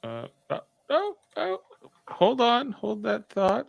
Oh, hold on, hold that thought.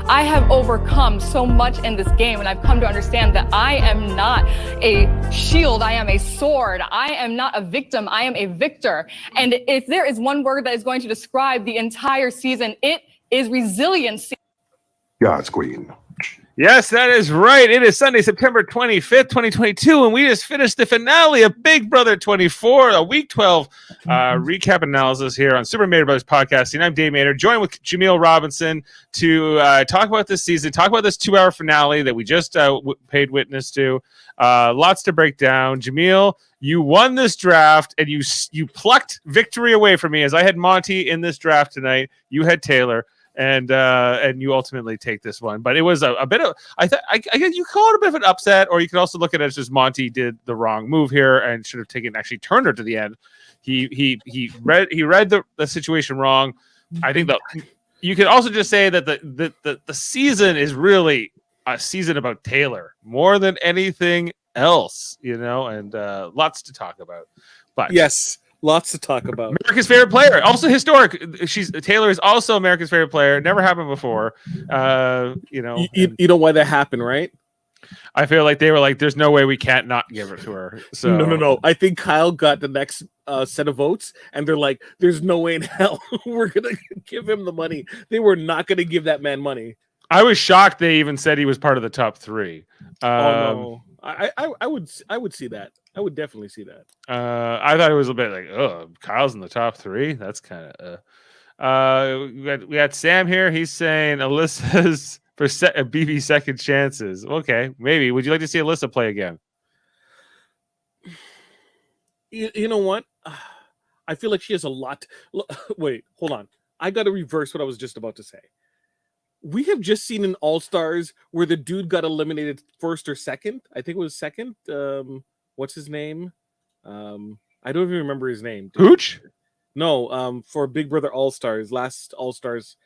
I have overcome so much in this game, and I've come to understand that I am not a shield. I am a sword. I am not a victim. I am a victor. And if there is one word that is going to describe the entire season, it is resiliency. God's Queen. Yes, that is right. It is Sunday, September 25th, 2022, and we just finished the finale of Big Brother 24, a Week 12 recap analysis here on Super Mader Brothers Podcasting. I'm Dave Mader, joined with Jaemeel Robinson to talk about this season, talk about this 2-hour finale that we just paid witness to. Lots to break down. Jaemeel, you won this draft, and you plucked victory away from me, as I had Monty in this draft tonight. You had Tellar. And you ultimately take this one, but it was a bit of I guess you call it a bit of an upset, or you could also look at it as just Monty did the wrong move here and should have taken actually Turner to the end. He read the situation wrong. I think that you could also just say that the season is really a season about Tellar more than anything else, and lots to talk about. But yes. Lots to talk about. America's favorite player, also historic. Tellar is also America's favorite player. Never happened before. You know why that happened, right? I feel like they were like, "There's no way we can't not give it to her." So no. I think Kyle got the next set of votes, and they're like, "There's no way in hell we're gonna give him the money." They were not gonna give that man money. I was shocked they even said he was part of the top 3. No. I would see that. I would definitely see that. I thought it was a bit like, oh, Kyle's in the top 3. That's kind of. We got Sam here. He's saying Alyssa's for BB second chances. Okay, maybe. Would you like to see Alyssa play again? You know what? I feel like she has a lot. Wait, hold on. I got to reverse what I was just about to say. We have just seen in All Stars where the dude got eliminated first or second. I think it was second. What's his name? I don't even remember his name. Dude. Hooch? No, for Big Brother All Stars, last All Stars,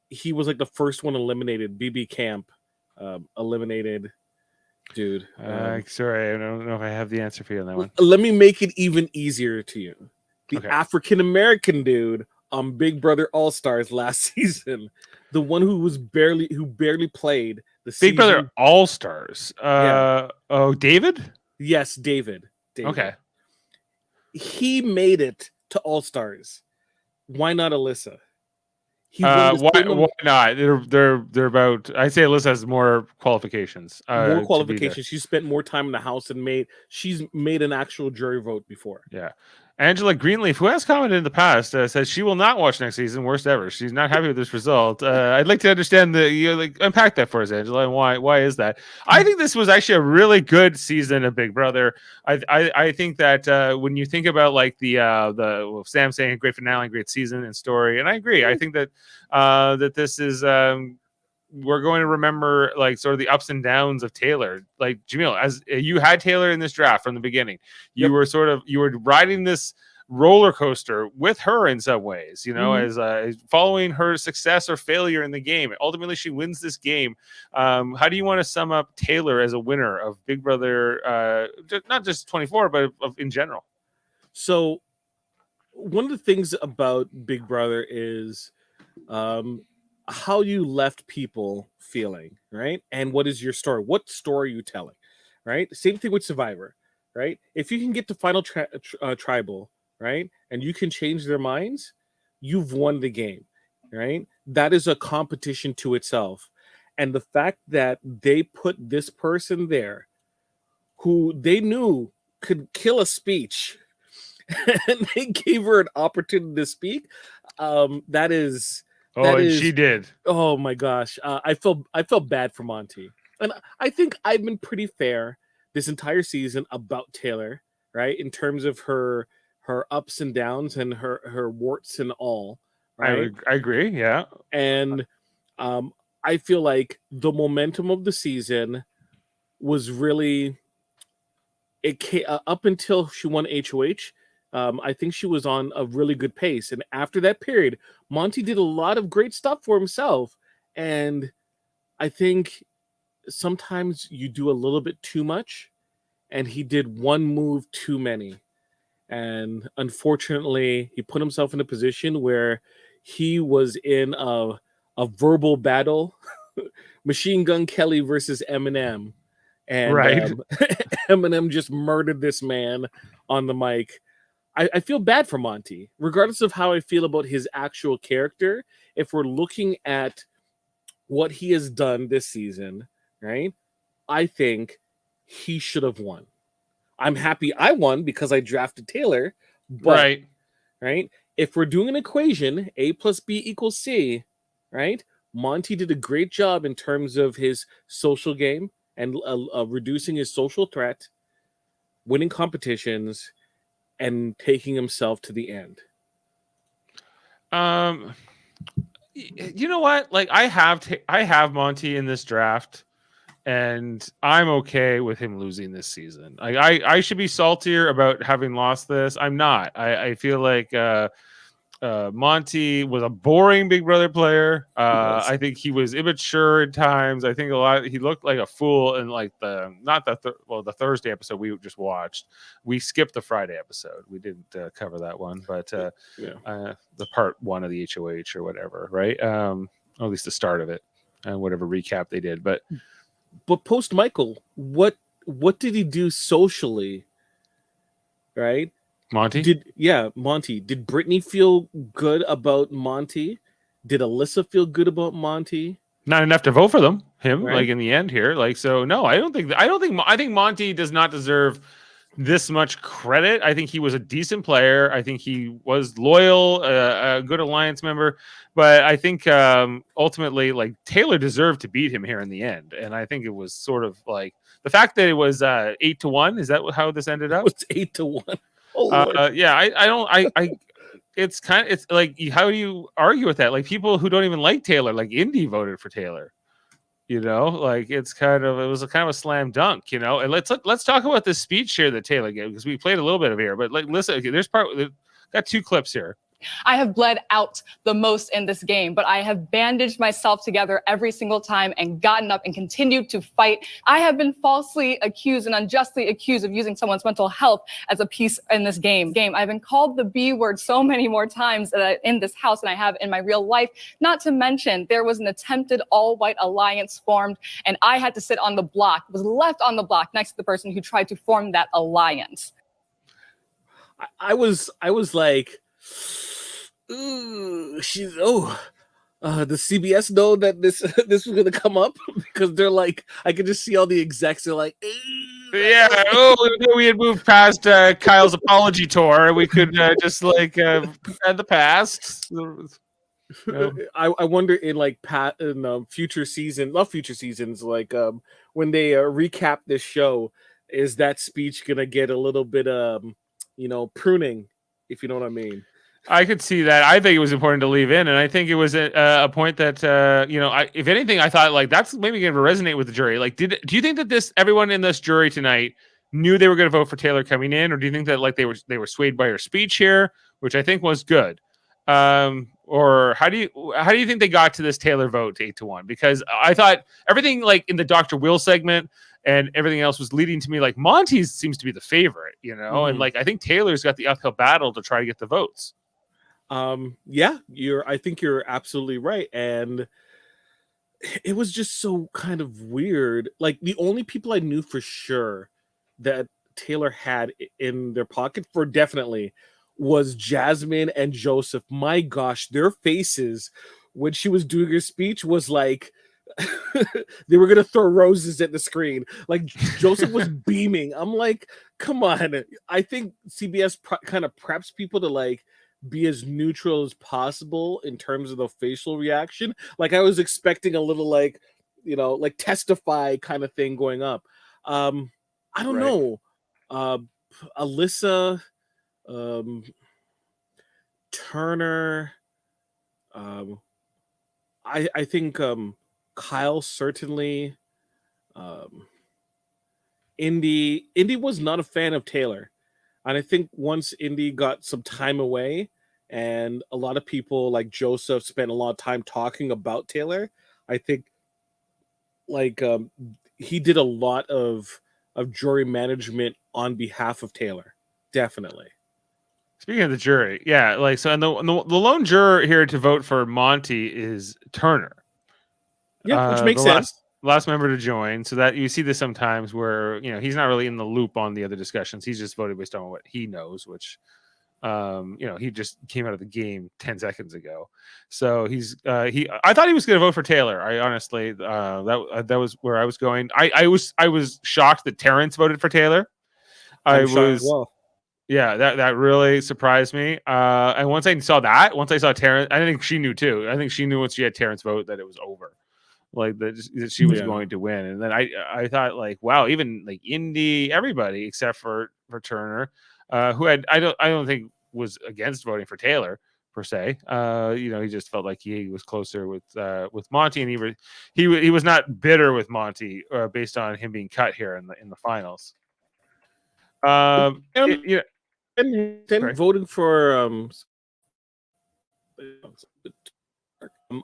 he was like the first one eliminated. BB Camp eliminated, dude. Sorry, I don't know if I have the answer for you on that one. Let me make it even easier to you. The African American dude on Big Brother All Stars last season, the one who barely played the Big Brother All Stars. Oh, David? Yes, David. Okay. He made it to All Stars. Why not Alyssa? Why not? They're about. I say Alyssa has more qualifications. More qualifications. She spent more time in the house and she's made an actual jury vote before. Yeah. Angela Greenleaf, who has commented in the past, says she will not watch next season. Worst ever. She's not happy with this result. I'd like to understand unpack that for us, Angela, and why is that? I think this was actually a really good season of Big Brother. I think that when you think about like the Sam saying great finale, great season and story, and I agree. I think that that this is. We're going to remember like sort of the ups and downs of Tellar. Like Jaemeel, as you had Tellar in this draft from the beginning, you were riding this roller coaster with her in some ways, as following her success or failure in the game. Ultimately, she wins this game. How do you want to sum up Tellar as a winner of Big Brother, not just 24, but in general? So one of the things about Big Brother is how you left people feeling, right? And what is your story? What story are you telling, right? Same thing with Survivor, right? If you can get to final tribal, right, and you can change their minds, you've won the game, right? That is a competition to itself. And the fact that they put this person there who they knew could kill a speech and they gave her an opportunity to speak, that is... she did. Oh my gosh. I felt bad for Monty. And I think I've been pretty fair this entire season about Tellar, right? In terms of her ups and downs and her warts and all. Right? I agree, yeah. And I feel like the momentum of the season was really up until she won HOH. I think she was on a really good pace, and after that period, Monty did a lot of great stuff for himself. And I think sometimes you do a little bit too much, and he did one move too many. And unfortunately, he put himself in a position where he was in a verbal battle, Machine Gun Kelly versus Eminem. And Right. Eminem just murdered this man on the mic. I feel bad for Monty, regardless of how I feel about his actual character. If we're looking at what he has done this season, right? I think he should have won. I'm happy I won because I drafted Taylor. But, right? If we're doing an equation, A plus B equals C, right? Monty did a great job in terms of his social game and reducing his social threat, winning competitions, and taking himself to the end. You know what? Like I have Monty in this draft, and I'm okay with him losing this season. Like I should be saltier about having lost this. I'm not. I feel like Monty was a boring Big Brother player. I think he was immature at times. I think he looked like a fool in like the Thursday episode we just watched. We skipped the Friday episode. We didn't cover that one, but the part 1 of the HOH or whatever, right? Or at least the start of it and whatever recap they did. But post Michael, what did he do socially? Right? Monty? Monty. Did Brittany feel good about Monty? Did Alyssa feel good about Monty? Not enough to vote for him, right? Like in the end here. Like, so no, I think Monty does not deserve this much credit. I think he was a decent player. I think he was loyal, a good alliance member, but I think ultimately like Taylor deserved to beat him here in the end. And I think it was sort of like the fact that it was 8-1. Is that how this ended up? It was 8-1. Oh, yeah, it's like, how do you argue with that? Like people who don't even like Taylor, like Indy voted for Taylor, like it was kind of a slam dunk, and let's talk about this speech here that Taylor gave, because we played a little bit of here, but like, listen, okay, got 2 clips here. I have bled out the most in this game, but I have bandaged myself together every single time and gotten up and continued to fight. I have been falsely accused and unjustly accused of using someone's mental health as a piece in this game. I've been called the B word so many more times in this house than I have in my real life. Not to mention, there was an attempted all-white alliance formed, and I had to sit on the block, was left on the block next to the person who tried to form that alliance. I was like, ooh, does CBS know that this was gonna come up? Because they're like, I could just see all the execs are like, yeah, we had moved past Kyle's apology tour. We could just like add the past. I wonder in like future seasons, like when they recap this show, is that speech gonna get a little bit pruning, if you know what I mean? I could see that. I think it was important to leave in, and I think it was a point that if anything, I thought like that's maybe going to resonate with the jury. Like, do you think that everyone in this jury tonight knew they were going to vote for Taylor coming in, or do you think that like they were swayed by her speech here, which I think was good? Or how do you think they got to this Taylor vote 8-1? Because I thought everything like in the Dr. Will segment and everything else was leading to me like Monty seems to be the favorite, and like I think Taylor's got the uphill battle to try to get the votes. I think you're absolutely right. And it was just so kind of weird. Like the only people I knew for sure that Taylor had in their pocket for definitely was Jasmine and Joseph. My gosh, their faces when she was doing her speech was like they were gonna throw roses at the screen. Like Joseph was beaming. I'm like, come on. I think CBS kind of preps people to like be as neutral as possible in terms of the facial reaction. Like I was expecting a little like, like testify kind of thing going up. I don't know. Alyssa, Turner, I think Kyle certainly. Indy was not a fan of Taylor. And I think once Indy got some time away and a lot of people like Joseph spent a lot of time talking about Taylor, I think like he did a lot of jury management on behalf of Taylor. Definitely. Speaking of the jury, yeah, like so, and the lone juror here to vote for Monty is Turner. Yeah, which makes the sense. Last member to join, so that you see this sometimes where he's not really in the loop on the other discussions. He's just voted based on what he knows, which he just came out of the game 10 seconds ago. So I thought he was going to vote for Taylor. I honestly that was where I was going. I was shocked that Terrence voted for Taylor. Yeah, that really surprised me. And once I saw Terrence, I think she knew too. I think she knew once she had Terrence vote that it was over, like that she was going to win. And then I thought like, wow, even like Indy, everybody except for Turner, who I don't think was against voting for Taylor per se. He just felt like he was closer with Monty, and he was not bitter with Monty based on him being cut here in the finals. And then voting for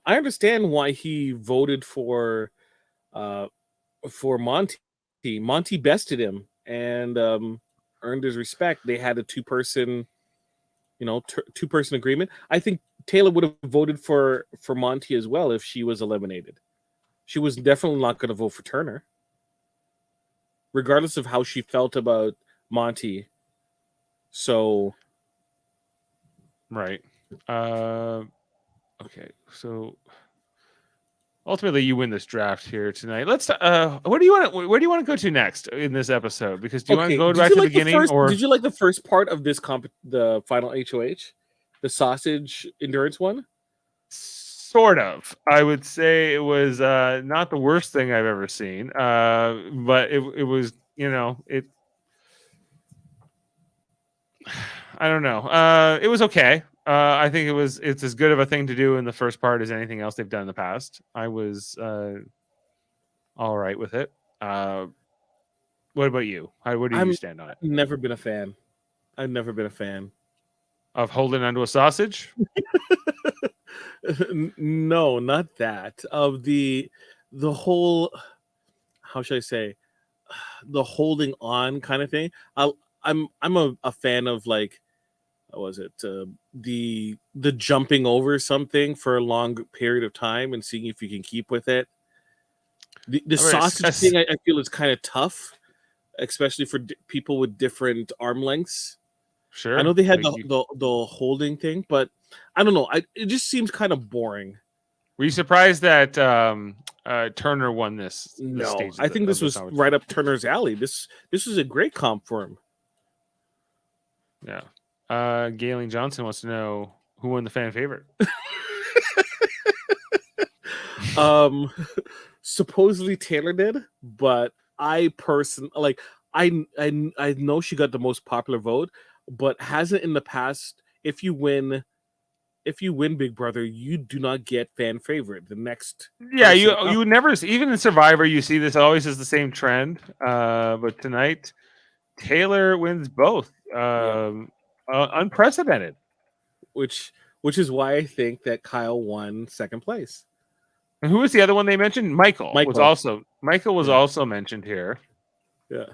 I understand why he voted for Monty. Monty bested him and earned his respect. They had a two-person agreement. I think Taylor would have voted for Monty as well if she was eliminated. She was definitely not going to vote for Turner, regardless of how she felt about Monty. So, right. Okay. So ultimately, you win this draft here tonight. Let's. Where do you want to go to next in this episode? Because do you want to go back to the beginning, or did you like the first part of this the final HOH, the sausage endurance one? Sort of. I would say it was not the worst thing I've ever seen. But it was. I don't know. It was okay. I think it's as good of a thing to do in the first part as anything else they've done in the past. I was all right with it. What about you? Where do you stand on it? I've never been a fan of holding onto a sausage. No, not that. Of the whole, how should I say, the holding on kind of thing. I'm a fan of like, what was it? The jumping over something for a long period of time and seeing if you can keep with it. The sausage thing, I feel is kind of tough, especially for people with different arm lengths. Sure, I know they had the holding thing, but I don't know. It just seems kind of boring. Were you surprised that Turner won this? No, I think this was right up Turner's alley. This was a great comp for him. Yeah. Galen Johnson wants to know who won the fan favorite. Supposedly Taylor did, but I personally I know she got the most popular vote, but hasn't in the past. If you win Big Brother, you do not get fan favorite. The next, you never, even in Survivor, you see this always is the same trend. But tonight, Taylor wins both. Unprecedented. Which is why I think that Kyle won second place. And who was the other one they mentioned? Michael was also mentioned here. Yeah.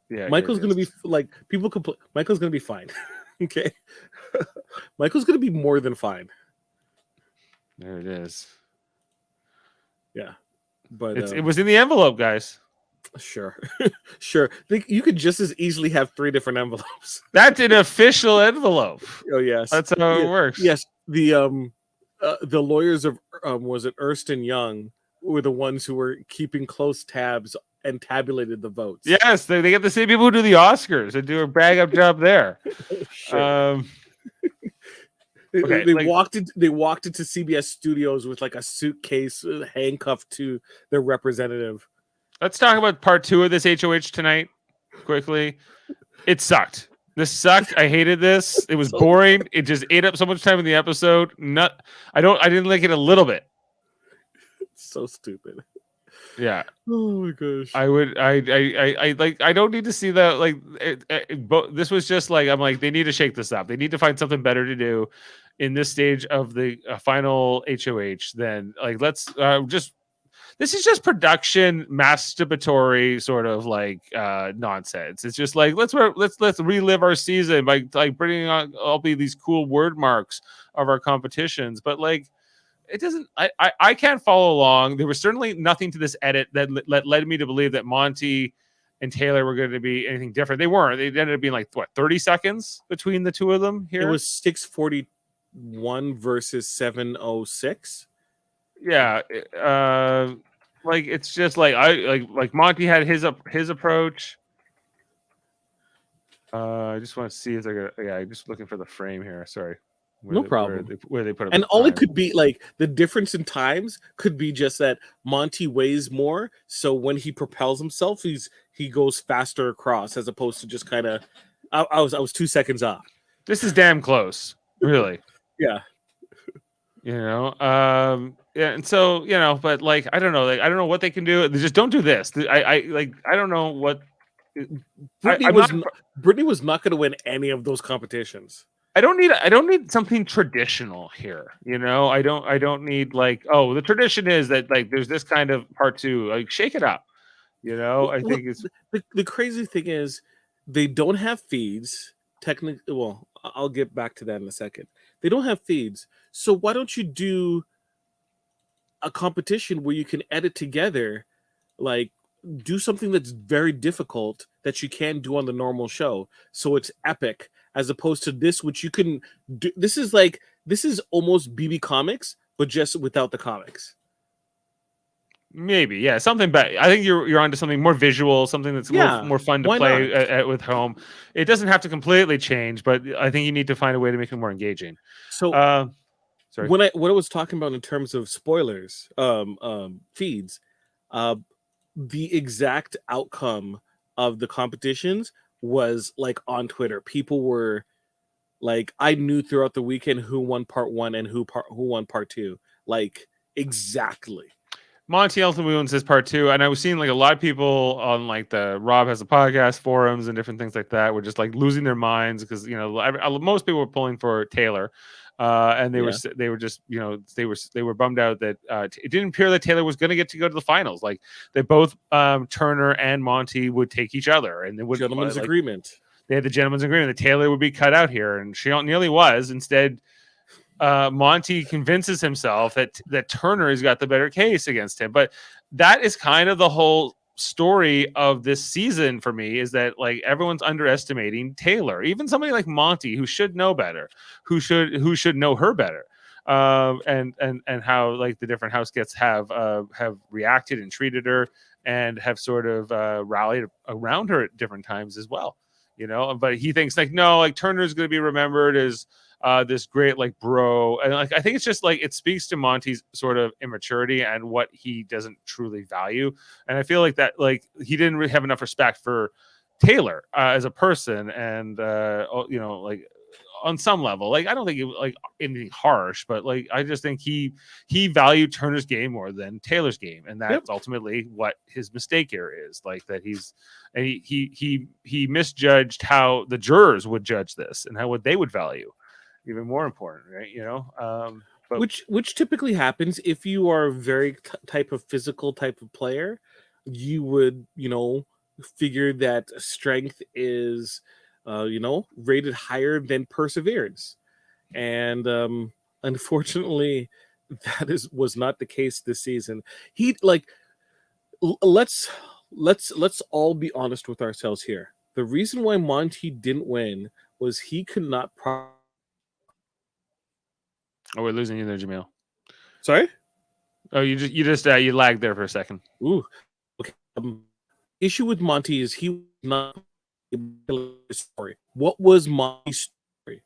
Yeah. Michael's going to be like people complain. Michael's going to be fine. Okay. Michael's going to be more than fine. There it is. Yeah. But it was in the envelope, guys. Sure. Sure. You could just as easily have 3 different envelopes. That's an official envelope. Oh, yes. That's how it works. Yes. The lawyers of was it Ernst & Young were the ones who were keeping close tabs and tabulated the votes. Yes, they get the same people who do the Oscars and do a bag up job there. Sure. They walked into CBS studios with like a suitcase handcuffed to their representative. Let's talk about part 2 of this HOH tonight quickly. It sucked. This sucked. I hated this. It was boring. It just ate up so much time in the episode. I didn't like it a little bit. It's so stupid. Yeah. Oh my gosh. I don't need to see that. Like, this was just like, I'm like, they need to shake this up. They need to find something better to do in this stage of the final HOH. Then, like, let's just, this is just production masturbatory sort of like nonsense. It's just like, let's relive our season by like bringing on all these cool word marks of our competitions, but like, it doesn't, I can't follow along. There was certainly nothing to this edit that led me to believe that Monty and Taylor were going to be anything different. They weren't. They ended up being like, what, 30 seconds between the two of them here? It was 6:41 versus 7:06. Yeah. Like, it's just like, like Monty had his approach. I just want to see if they're gonna, I'm just looking for the frame here. Sorry. No problem. Where they put up And the all it time. could be like the difference in times could be just that Monty weighs more, so when he propels himself, he goes faster across as opposed to just kind of. I was 2 seconds off. This is damn close, really. Yeah. Yeah, and so, but like, I don't know, like, I don't know what they can do. They just don't do this. I don't know what. Brittany was not going to win any of those competitions. I don't need something traditional here. I don't need like, oh, the tradition is that like there's this kind of part two. Like, shake it up. I think it's the crazy thing is they don't have feeds. Technically, well, I'll get back to that in a second. They don't have feeds, so why don't you do a competition where you can edit together, like do something that's very difficult that you can do on the normal show, so it's epic, as opposed to this, which you can do. This is almost BB Comics, but just without the comics. Maybe, yeah, something better. I think you're onto something more visual, something that's more fun to play with home. It doesn't have to completely change, but I think you need to find a way to make it more engaging. So, sorry. What I was talking about in terms of spoilers, feeds, the exact outcome of the competitions was like on Twitter. People were like, I knew throughout the weekend who won part one and who won part two. Like, exactly. Monty ultimately wins his part two, and I was seeing like a lot of people on like the Rob Has a Podcast forums and different things like that were just like losing their minds because most people were pulling for Taylor, and they were just they were bummed out that it didn't appear that Taylor was going to go to the finals. Like, they both Turner and Monty would take each other, and they would gentleman's agreement. They had the gentleman's agreement that Taylor would be cut out here, and she nearly was. Instead, Monty convinces himself that Turner has got the better case against him. But that is kind of the whole story of this season for me, is that like everyone's underestimating Taylor, even somebody like Monty, who should know better, who should know her better. And how like the different house gets have reacted and treated her and have sort of rallied around her at different times as well. But he thinks like, no, like Turner's going to be remembered as this great like bro, and like I think it's just like it speaks to Monty's sort of immaturity and what he doesn't truly value. And I feel like that like he didn't really have enough respect for Taylor as a person, and like on some level, like I don't think it was like anything harsh, but like I just think he valued Turner's game more than Taylor's game, and that's ultimately what his mistake here is. Like that he misjudged how the jurors would judge this and how what they would value. Even more important, right? But which typically happens if you are a very physical type of player. You would figure that strength is rated higher than perseverance, and unfortunately was not the case this season. Let's all be honest with ourselves here. The reason why Monty didn't win was he could not Oh, we're losing you there, Jaemeel. Sorry? Oh, you lagged there for a second. Ooh. Okay. Issue with Monty is he was not story. What was Monty's story?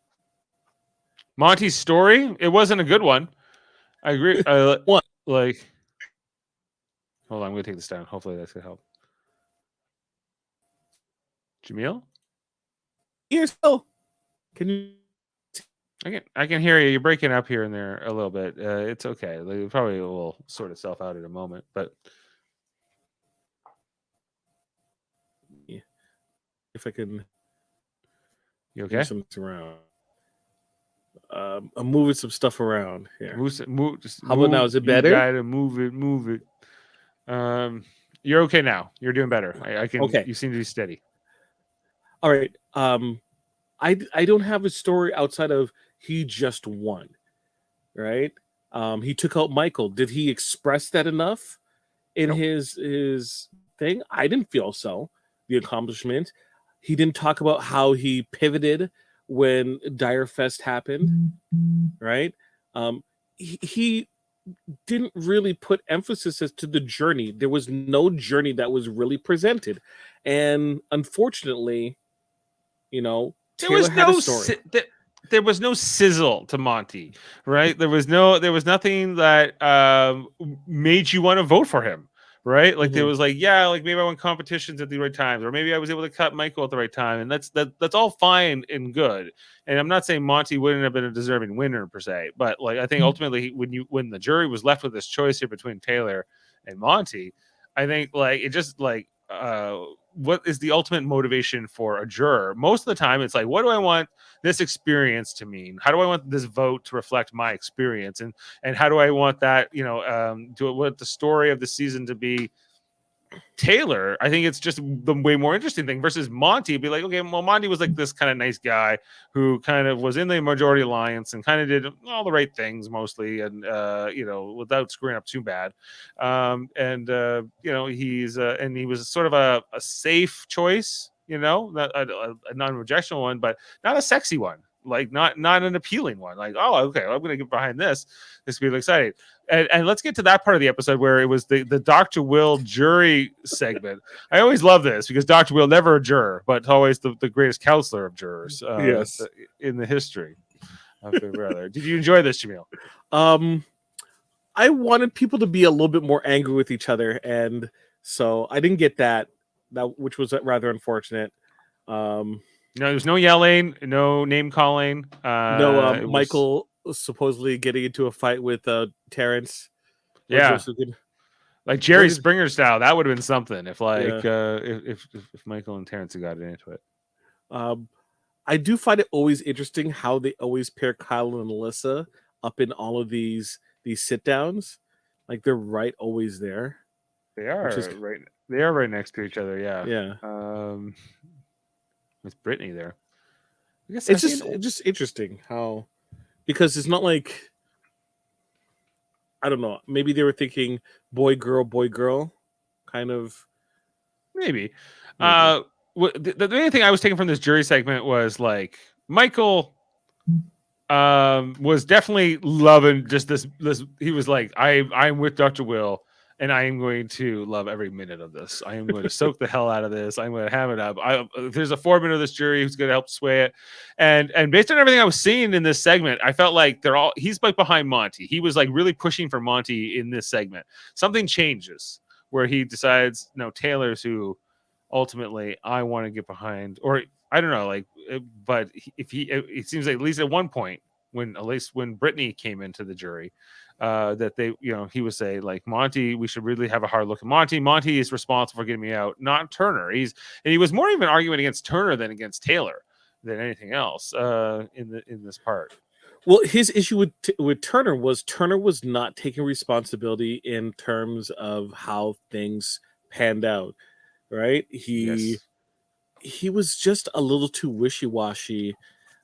Monty's story? It wasn't a good one. I agree. What? Like, hold on, I'm gonna take this down. Hopefully that's gonna help. Jaemeel? Here, so can you? I can hear you. You're breaking up here and there a little bit. It's okay. It probably will sort itself out in a moment. But if I can. You okay? Move something around. I'm moving some stuff around here. How about now? Is it better? You gotta move it. You're okay now. You're doing better. I can. Okay. You seem to be steady. All right. I don't have a story outside of he just won, right? He took out Michael. Did he express that enough in his thing? I didn't feel so. The accomplishment. He didn't talk about how he pivoted when Dire Fest happened, right? He didn't really put emphasis as to the journey. There was no journey that was really presented, and unfortunately, Taylor had a story. There was no sizzle to Monty, right? There was nothing that made you want to vote for him, right? Like there was like, yeah, like maybe I won competitions at the right times, or maybe I was able to cut Michael at the right time, and that's all fine and good. And I'm not saying Monty wouldn't have been a deserving winner per se, but like I think ultimately when the jury was left with this choice here between Taylor and Monty, I think like it just like what is the ultimate motivation for a juror? Most of the time, it's like, what do I want this experience to mean? How do I want this vote to reflect my experience? And how do I want that, what the story of the season to be? Taylor, I think it's just the way more interesting thing versus Monty. Be like, okay, well, Monty was like this kind of nice guy who kind of was in the majority alliance and kind of did all the right things mostly, and without screwing up too bad. He's and he was sort of a safe choice, not a non-rejectional one, but not a sexy one. Like not an appealing one. Like, oh, okay, I'm gonna get behind this. This will be exciting. And let's get to that part of the episode where it was the Dr. Will jury segment. I always love this because Dr. Will never a juror, but always the greatest counselor of jurors in the history of Big Brother. Did you enjoy this, Jaemeel? I wanted people to be a little bit more angry with each other, and so I didn't get that which was rather unfortunate. No, there's no yelling, no name calling. Michael supposedly getting into a fight with Terrence. Yeah, like Jerry Springer style. That would have been something if Michael and Terrence had gotten into it. I do find it always interesting how they always pair Kyle and Alyssa up in all of these sit downs. Like they're always there. They are right. They are right next to each other. Yeah. Yeah. With Brittany there. I guess it's just interesting how, because it's not like, I don't know, maybe they were thinking boy girl kind of. Maybe. The main thing I was taking from this jury segment was like Michael was definitely loving just this he was like, I'm with Dr. Will. And I am going to love every minute of this. I am going to soak the hell out of this. I'm going to have it up. There's a foreman of this jury who's going to help sway it. And based on everything I was seeing in this segment, I felt like he's like behind Monty. He was like really pushing for Monty in this segment. Something changes where he decides, no, Taylor's who ultimately I want to get behind, or I don't know, like, but it seems like at least at one point when Brittany came into the jury, that they, he would say like, Monty, we should really have a hard look at Monty. Monty is responsible for getting me out, not Turner. He was more even arguing against Turner than against Taylor than anything else in this part. Well, his issue with Turner was not taking responsibility in terms of how things panned out, right? He was just a little too wishy-washy.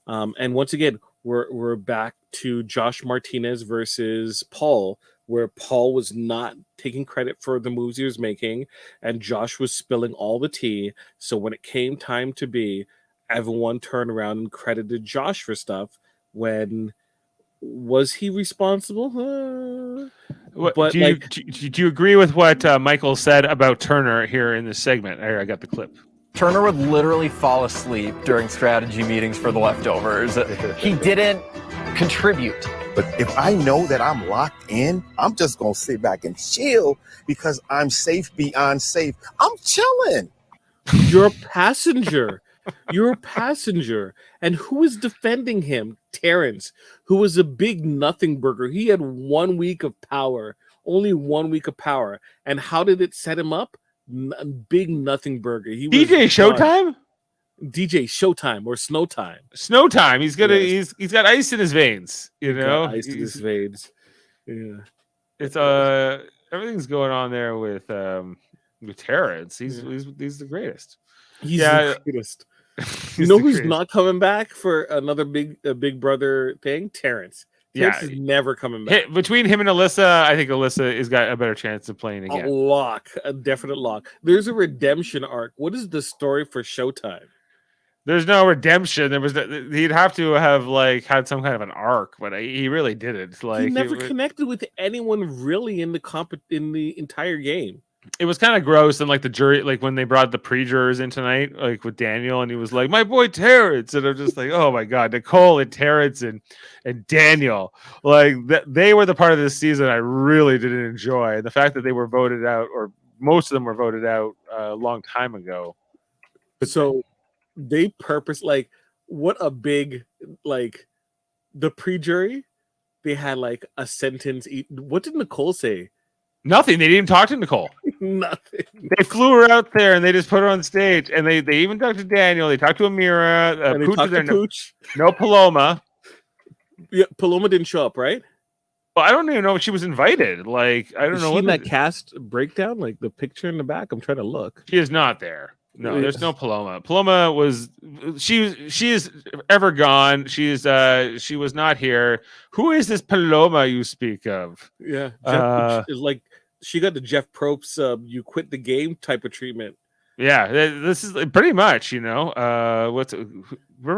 And once again, we're back to Josh Martinez versus Paul, where Paul was not taking credit for the moves he was making, and Josh was spilling all the tea. So when it came time to be, everyone turned around and credited Josh for stuff. When was he responsible? Do you agree with what Michael said about Turner here in this segment? I got the clip. Turner would literally fall asleep during strategy meetings for the leftovers. He didn't contribute. But if I know that I'm locked in, I'm just going to sit back and chill because I'm safe beyond safe. I'm chilling. You're a passenger. And who is defending him? Terrence, who was a big nothing burger. He had 1 week of power, only 1 week of power. And how did it set him up? Big nothing burger. He was DJ Showtime? DJ Showtime or Snow Time. Snow time. He's got Yes. he's got ice in his veins. You know, Got ice in his veins. Yeah. it's everything's going on there with Terrence. He's the greatest. He's Yeah. the greatest. He's You know the who's greatest. not coming back for another Big Brother thing? Terrence. Terrence is never coming back. Between him and Alyssa, I think Alyssa has got a better chance of playing again. A definite lock. There's a redemption arc. What is the story for Showtime? There's no redemption. He'd have to have like had some kind of an arc, but he really didn't. Like He never connected with anyone really in the entire game. It was kind of gross, and like the jury, like when they brought the pre-jurors in tonight, like with Daniel, and he was like, "My boy Terrence," and I'm just like, "Oh my god, Nicole and Terrence and Daniel, like they were the part of this season I really didn't enjoy." And the fact that they were voted out, or most of them were voted out a long time ago. So they like what a big like the pre-jury. They had like a sentence. What did Nicole say? Nothing. They didn't even talk to Nicole. Nothing. They flew her out there and they just put her on stage. And they even talked to Daniel. They talked to Amira. And they talked to Pooch. No Paloma. Yeah, Paloma didn't show up, right? Well, I don't even know if she was invited. Like, I don't know what that cast breakdown, like the picture in the back. I'm trying to look. She is not there. No, there's no Paloma. Paloma was she is ever gone. She was not here. Who is this Paloma you speak of? Yeah, Jeff, like she got the Jeff Probst you quit the game type of treatment. Yeah, this is pretty much, remember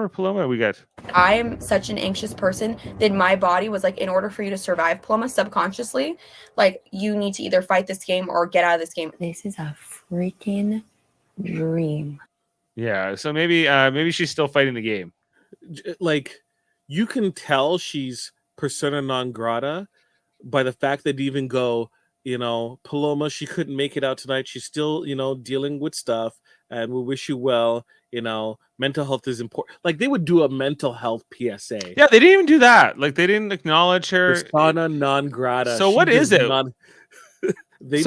Paloma we got? I'm such an anxious person that my body was like, in order for you to survive, Paloma, subconsciously, like you need to either fight this game or get out of this game. This is a freaking dream. Yeah, so maybe she's still fighting the game. Like you can tell she's persona non grata by the fact that they even go, Paloma, she couldn't make it out tonight. She's still, dealing with stuff, and we wish you well. Mental health is important. Like they would do a mental health PSA. Yeah, they didn't even do that. Like they didn't acknowledge her. Persona non grata. So what is it? Is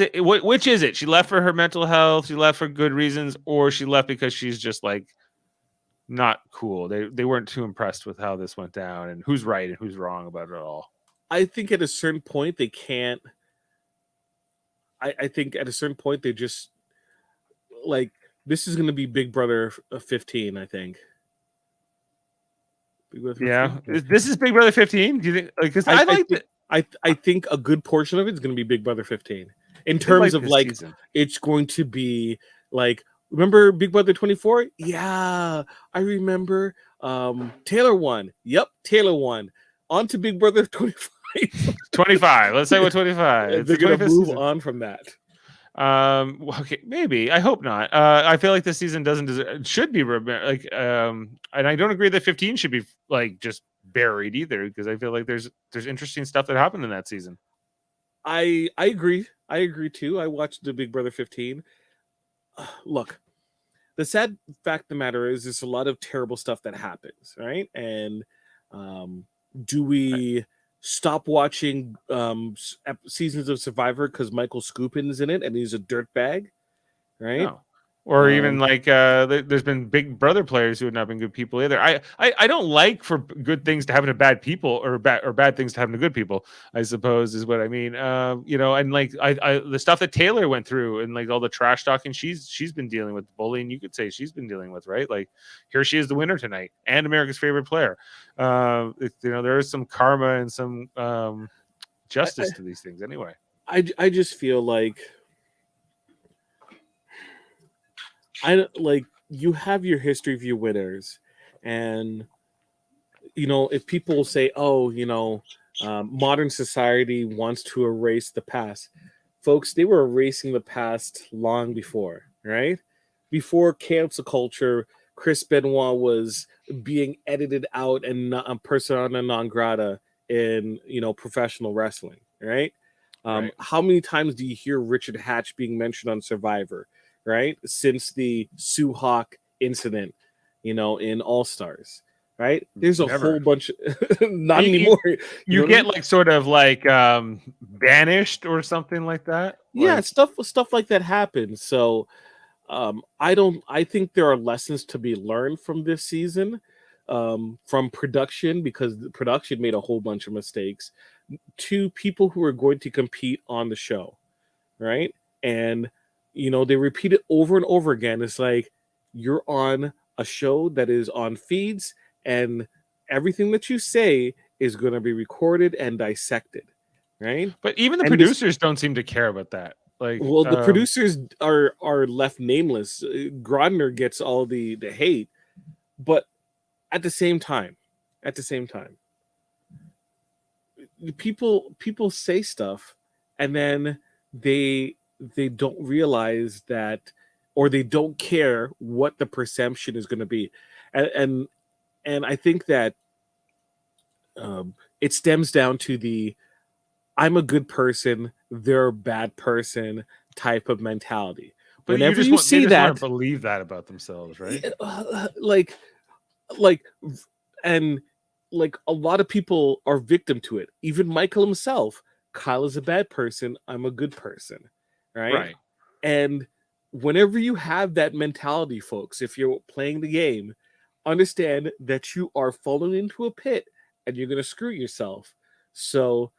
it which is it? She left for her mental health, she left for good reasons, or she left because she's just like not cool. They weren't too impressed with how this went down and who's right and who's wrong about it all. I think at a certain point they can't. I think at a certain point they just like this is going to be Big Brother 15. I think. Yeah, this is Big Brother 15. Do you think? Because I think a good portion of it is going to be Big Brother 15 in terms of like season. It's going to be like, remember Big Brother 24? Yeah, I remember. Tellar won. Yep, Tellar won. On to Big Brother 25. 25. Let's say what 25. They're going to move on from that. Okay, maybe. I hope not. I feel like this season should be like and I don't agree that 15 should be like just buried either, because I feel like there's interesting stuff that happened in that season. I agree too. I watched the Big Brother 15. Look, the sad fact of the matter is there's a lot of terrible stuff that happens, right? And do we stop watching seasons of Survivor because Michael Skupin is in it and he's a dirtbag, right? No. Or even like there's been Big Brother players who have not been good people either. I don't like for good things to happen to bad people or bad things to happen to good people, I suppose is what I mean. And like I the stuff that Tellar went through and like all the trash talking she's been dealing with, bullying you could say she's been dealing with, right? Like here she is, the winner tonight and America's favorite player. There is some karma and some justice to these things anyway. I just feel like you have your history of your winners, and if people say, modern society wants to erase the past, folks, they were erasing the past long before, right? Before cancel culture, Chris Benoit was being edited out and persona non grata in professional wrestling, right? Right. How many times do you hear Richard Hatch being mentioned on Survivor? Right, since the Sue Hawk incident, in All Stars, right? There's a whole bunch. Not anymore. You get like sort of like banished or something like that. Yeah, stuff like that happens. So, I think there are lessons to be learned from this season, from production, because the production made a whole bunch of mistakes, to people who are going to compete on the show, right? And they repeat it over and over again. It's like you're on a show that is on feeds, and everything that you say is going to be recorded and dissected, right? But even the And producers don't seem to care about that. Like, well, the producers are left nameless. Grodner gets all the hate, but at the same time, people say stuff, and then they don't realize that, or they don't care what the perception is going to be, and I think that it stems down to the "I'm a good person, they're a bad person" type of mentality. but Whenever they you just see that, want to believe that about themselves, right? like and like a lot of people are victim to it. Even Michael himself. Kyle is a bad person, I'm a good person, right? And whenever you have that mentality, folks, if you're playing the game, understand that you are falling into a pit and you're going to screw yourself. So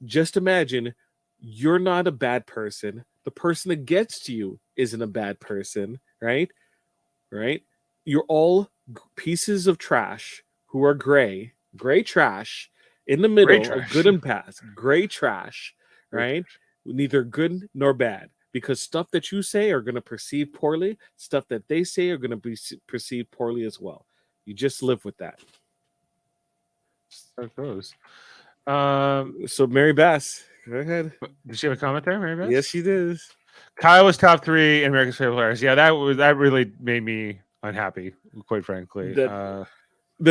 just imagine you're not a bad person. The person against you isn't a bad person, right? You're all pieces of trash who are gray trash in the middle of good and bad, gray trash, right? Neither good nor bad, because stuff that you say are going to perceive poorly, stuff that they say are going to be perceived poorly as well. You just live with that. So it goes. So Mary Bass, go ahead. Did she have a comment there, Mary Beth? Yes, she did. Kyle was top 3 in America's favorite players. Yeah, that really made me unhappy, quite frankly. That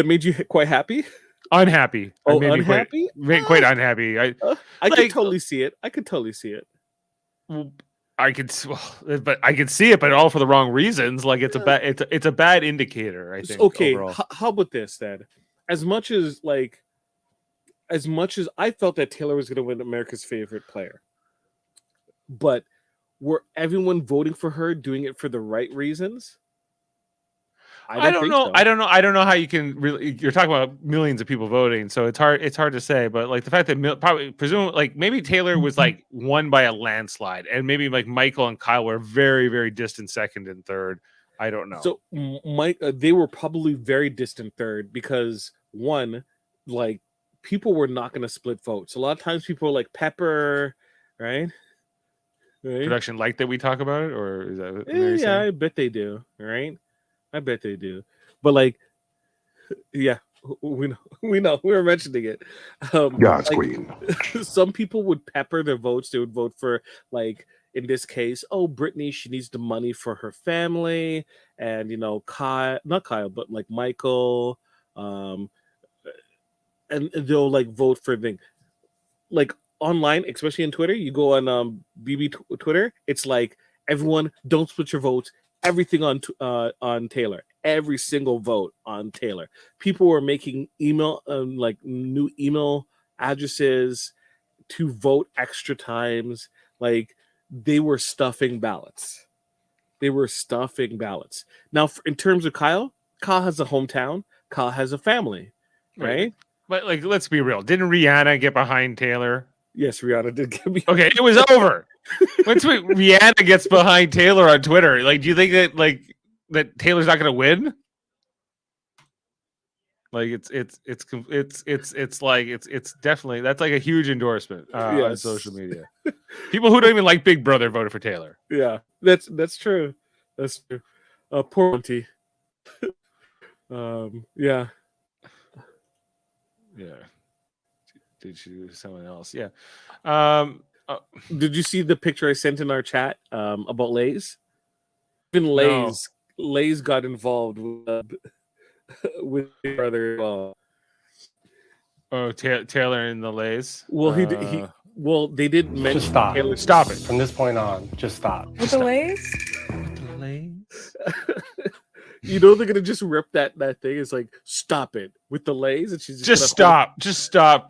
made you quite happy? Unhappy. Oh, made unhappy? Quite unhappy. I could totally see it. I could totally see it. Well, I could see it, but all for the wrong reasons. Like it's a bad indicator, I think. Okay, overall. how about this then? As much as I felt that Taylor was going to win America's favorite player, but were everyone voting for her doing it for the right reasons? I don't know. So. I don't know how you can really. You're talking about millions of people voting, so it's hard to say. But like the fact that presumably, like maybe Taylor was like won by a landslide, and maybe like Michael and Kyle were very, very distant second and third. I don't know. So they were probably very distant third because one, like people were not going to split votes. A lot of times people were like Pepper, right? Production like that we talk about it, or is that? Yeah, I bet they do. Right. I bet they do, but like, yeah, we know we were mentioning it. God's queen. Some people would pepper their votes. They would vote for, like in this case, Brittany, she needs the money for her family, and not Kyle, but like Michael, and they'll like vote for things like online, especially in Twitter. You go on BB Twitter, it's like everyone don't split your votes. Everything on Taylor, every single vote on Taylor. People were making email like new email addresses to vote extra times. Like they were stuffing ballots. Now, in terms of Kyle has a hometown. Kyle has a family, right? But like, let's be real. Didn't Rihanna get behind Taylor? Yes, Rihanna did get behind. Okay, it was over. Once Rihanna gets behind Taylor on Twitter, like, do you think that Taylor's not going to win? Like, it's definitely, that's like a huge endorsement on social media. People who don't even like Big Brother voted for Taylor. Yeah, that's true. That's true. Poor Monty. Yeah. Did you someone else? Yeah. Did you see the picture I sent in our chat about Lay's? Even Lay's got involved with Big Brother. Taylor and the Lays. Well, they did mention. Just stop. Taylor. Stop it. From this point on, just stop. With the Lays? The Lays. They're gonna just rip that thing. It's like, stop it with the Lays, and she's just stop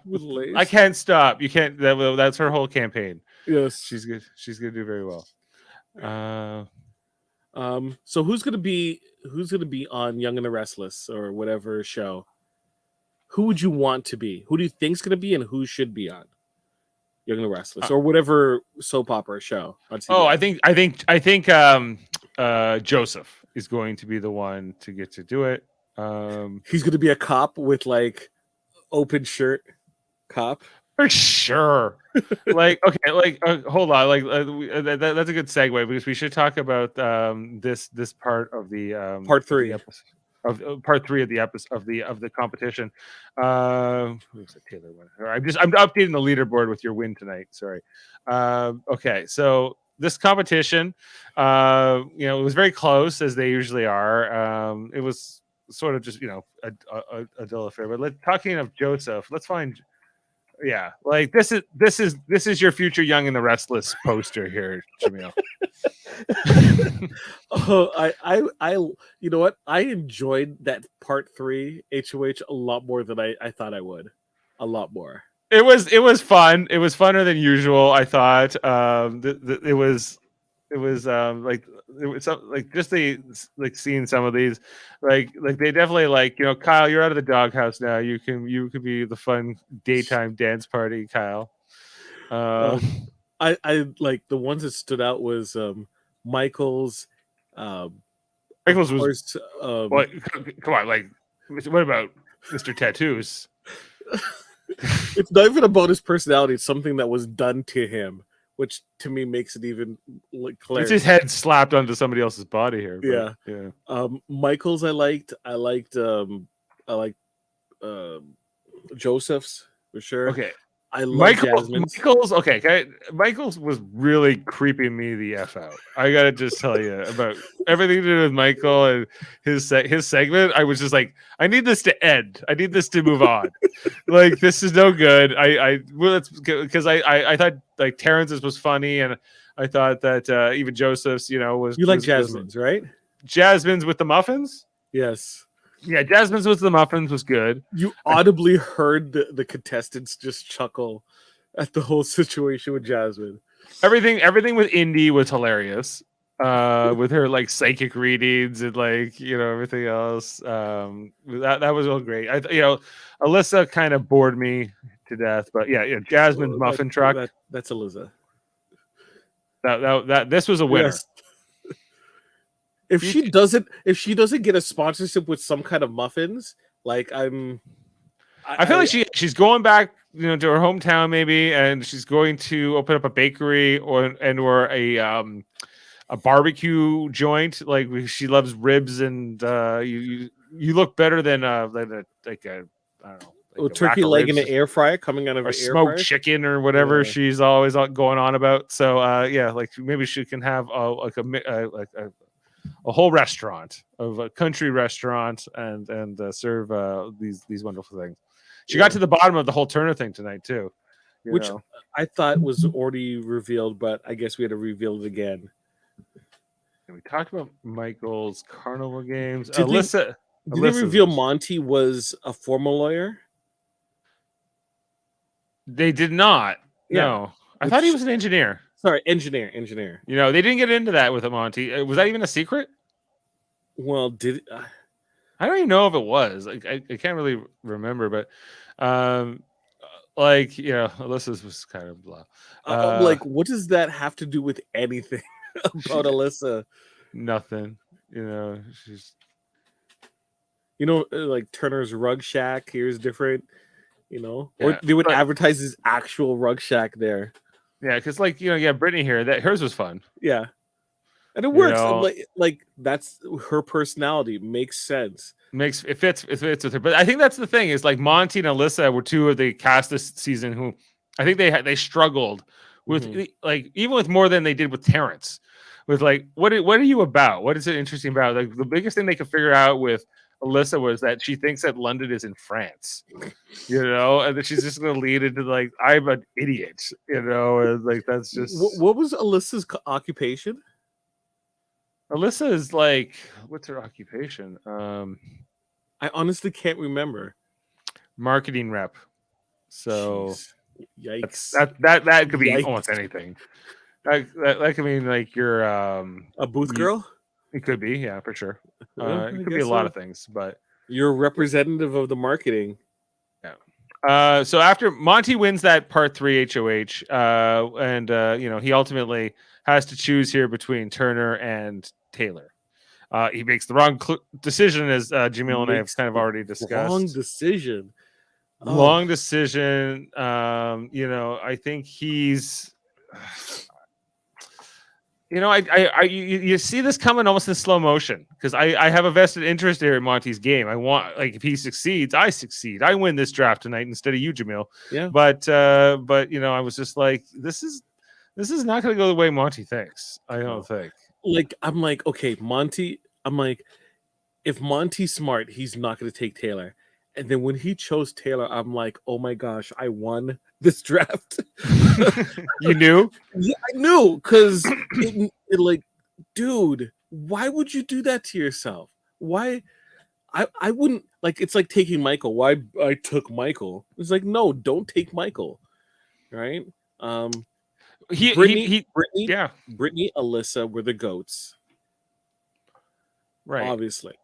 with Lays. I can't stop. You can't. That's her whole campaign. Yes, she's good. She's gonna do very well. So who's gonna be on Young and the Restless or whatever show? Who would you want to be? Who do you think's gonna be, and who should be on Young and the Restless or whatever soap opera show on TV? Oh, I think Joseph is going to be the one to get to do it. He's gonna be a cop with like open shirt cop. For sure. Like, okay, like hold on, like that's a good segue because we should talk about this part of the Part 3 of part 3 of the episode of the competition. Who's it? Taylor win. I'm updating the leaderboard with your win tonight. Sorry. Okay, so this competition, it was very close as they usually are. It was sort of just a dull affair. But talking of Joseph, let's find. Yeah, like this is your future Young and the Restless poster here, Jaemeel. I you know what? I enjoyed that part 3 HOH a lot more than I thought I would. A lot more. It was fun. It was funner than usual. I thought it was just seeing some of these like they definitely Kyle, you're out of the doghouse now. You could be the fun daytime dance party, Kyle. I like the ones that stood out was Michael's. Michael's was come on, like what about Mr. Tattoos? It's not even about his personality. It's something that was done to him, which to me makes it even clear. It's his head slapped onto somebody else's body here. Yeah. Michael's I liked Joseph's for sure. Okay. I love Jasmine's. Michael's was really creeping me the F out. I gotta just tell you about everything to do with Michael and his segment. I was just like, I need this to end. I need this to move on. Like, this is no good. Because I thought like Terrence's was funny, and I thought that even Joseph's, was. You like Jasmine's, right? Jasmine's with the muffins? Yes. Yeah, Jasmine's with the muffins was good. You audibly heard the contestants just chuckle at the whole situation with Jasmine. Everything with Indy was hilarious. With her like psychic readings and everything else. That was all great. Alyssa kind of bored me to death, but yeah, Jasmine's muffin truck. That's Alyssa. That this was a winner. Yes. If she doesn't get a sponsorship with some kind of muffins, I feel like she's going back, to her hometown maybe, and she's going to open up a bakery or a barbecue joint. Like she loves ribs, and you look better than I don't know. Like turkey leg in the air fryer coming out of an air fryer, smoked chicken or whatever she's always going on about. So maybe she can have a whole restaurant of a country restaurant and serve these wonderful things. She got to the bottom of the whole Turner thing tonight too, which I thought was already revealed, but I guess we had to reveal it again. And we talked about Michael's carnival games. Did they reveal Monty was a former lawyer? They did not. Yeah. No, I thought he was an engineer. Sorry, engineer. They didn't get into that with Monty. Was that even a secret? Well, I don't even know if it was. I can't really remember, but Alyssa's was kind of blah. What does that have to do with anything about Alyssa? Nothing. She's like Turner's Rug Shack here is different. Yeah, or they would advertise his actual Rug Shack there. Yeah, because Brittany here, that hers was fun. Yeah, and it works. Like that's her personality. Makes sense. It fits with her. But I think that's the thing is like Monty and Alyssa were two of the cast this season who I think they struggled with even with more than they did with Terrence. With what are you about? What is it interesting about? Like the biggest thing they could figure out with Alyssa was that she thinks that London is in France, and that she's just going to lead into I'm an idiot, and that's just. What was Alyssa's occupation? Alyssa is what's her occupation? I honestly can't remember. Marketing rep. So, yikes! That could be almost anything. That could mean you're a booth girl. It could be, yeah, for sure. Yeah, It I could be a guess lot so. of things, but You're a representative of the marketing. so after Monty wins that part 3 HOH, and he ultimately has to choose here between Turner and Taylor. He makes the wrong decision, as Jaemeel and I have Makes kind of the already discussed. Wrong decision. Long decision. I think he's. You see this coming almost in slow motion because I have a vested interest here in Monty's game. I want, like, if he succeeds, I succeed. I win this draft tonight instead of you, Jaemeel. Yeah. But I was just like, this is not going to go the way Monty thinks. I don't think. Like, I'm like, okay, Monty. I'm like, if Monty's smart, he's not going to take Taylor. And then when he chose Taylor, I'm like, oh my gosh, I won this draft. You knew? Yeah, I knew, because it like, dude, why would you do that to yourself? Why? I wouldn't, like, it's like taking Michael. Why I took Michael? It's like, no, don't take Michael, right? Brittany, Alyssa were the goats, right? Obviously.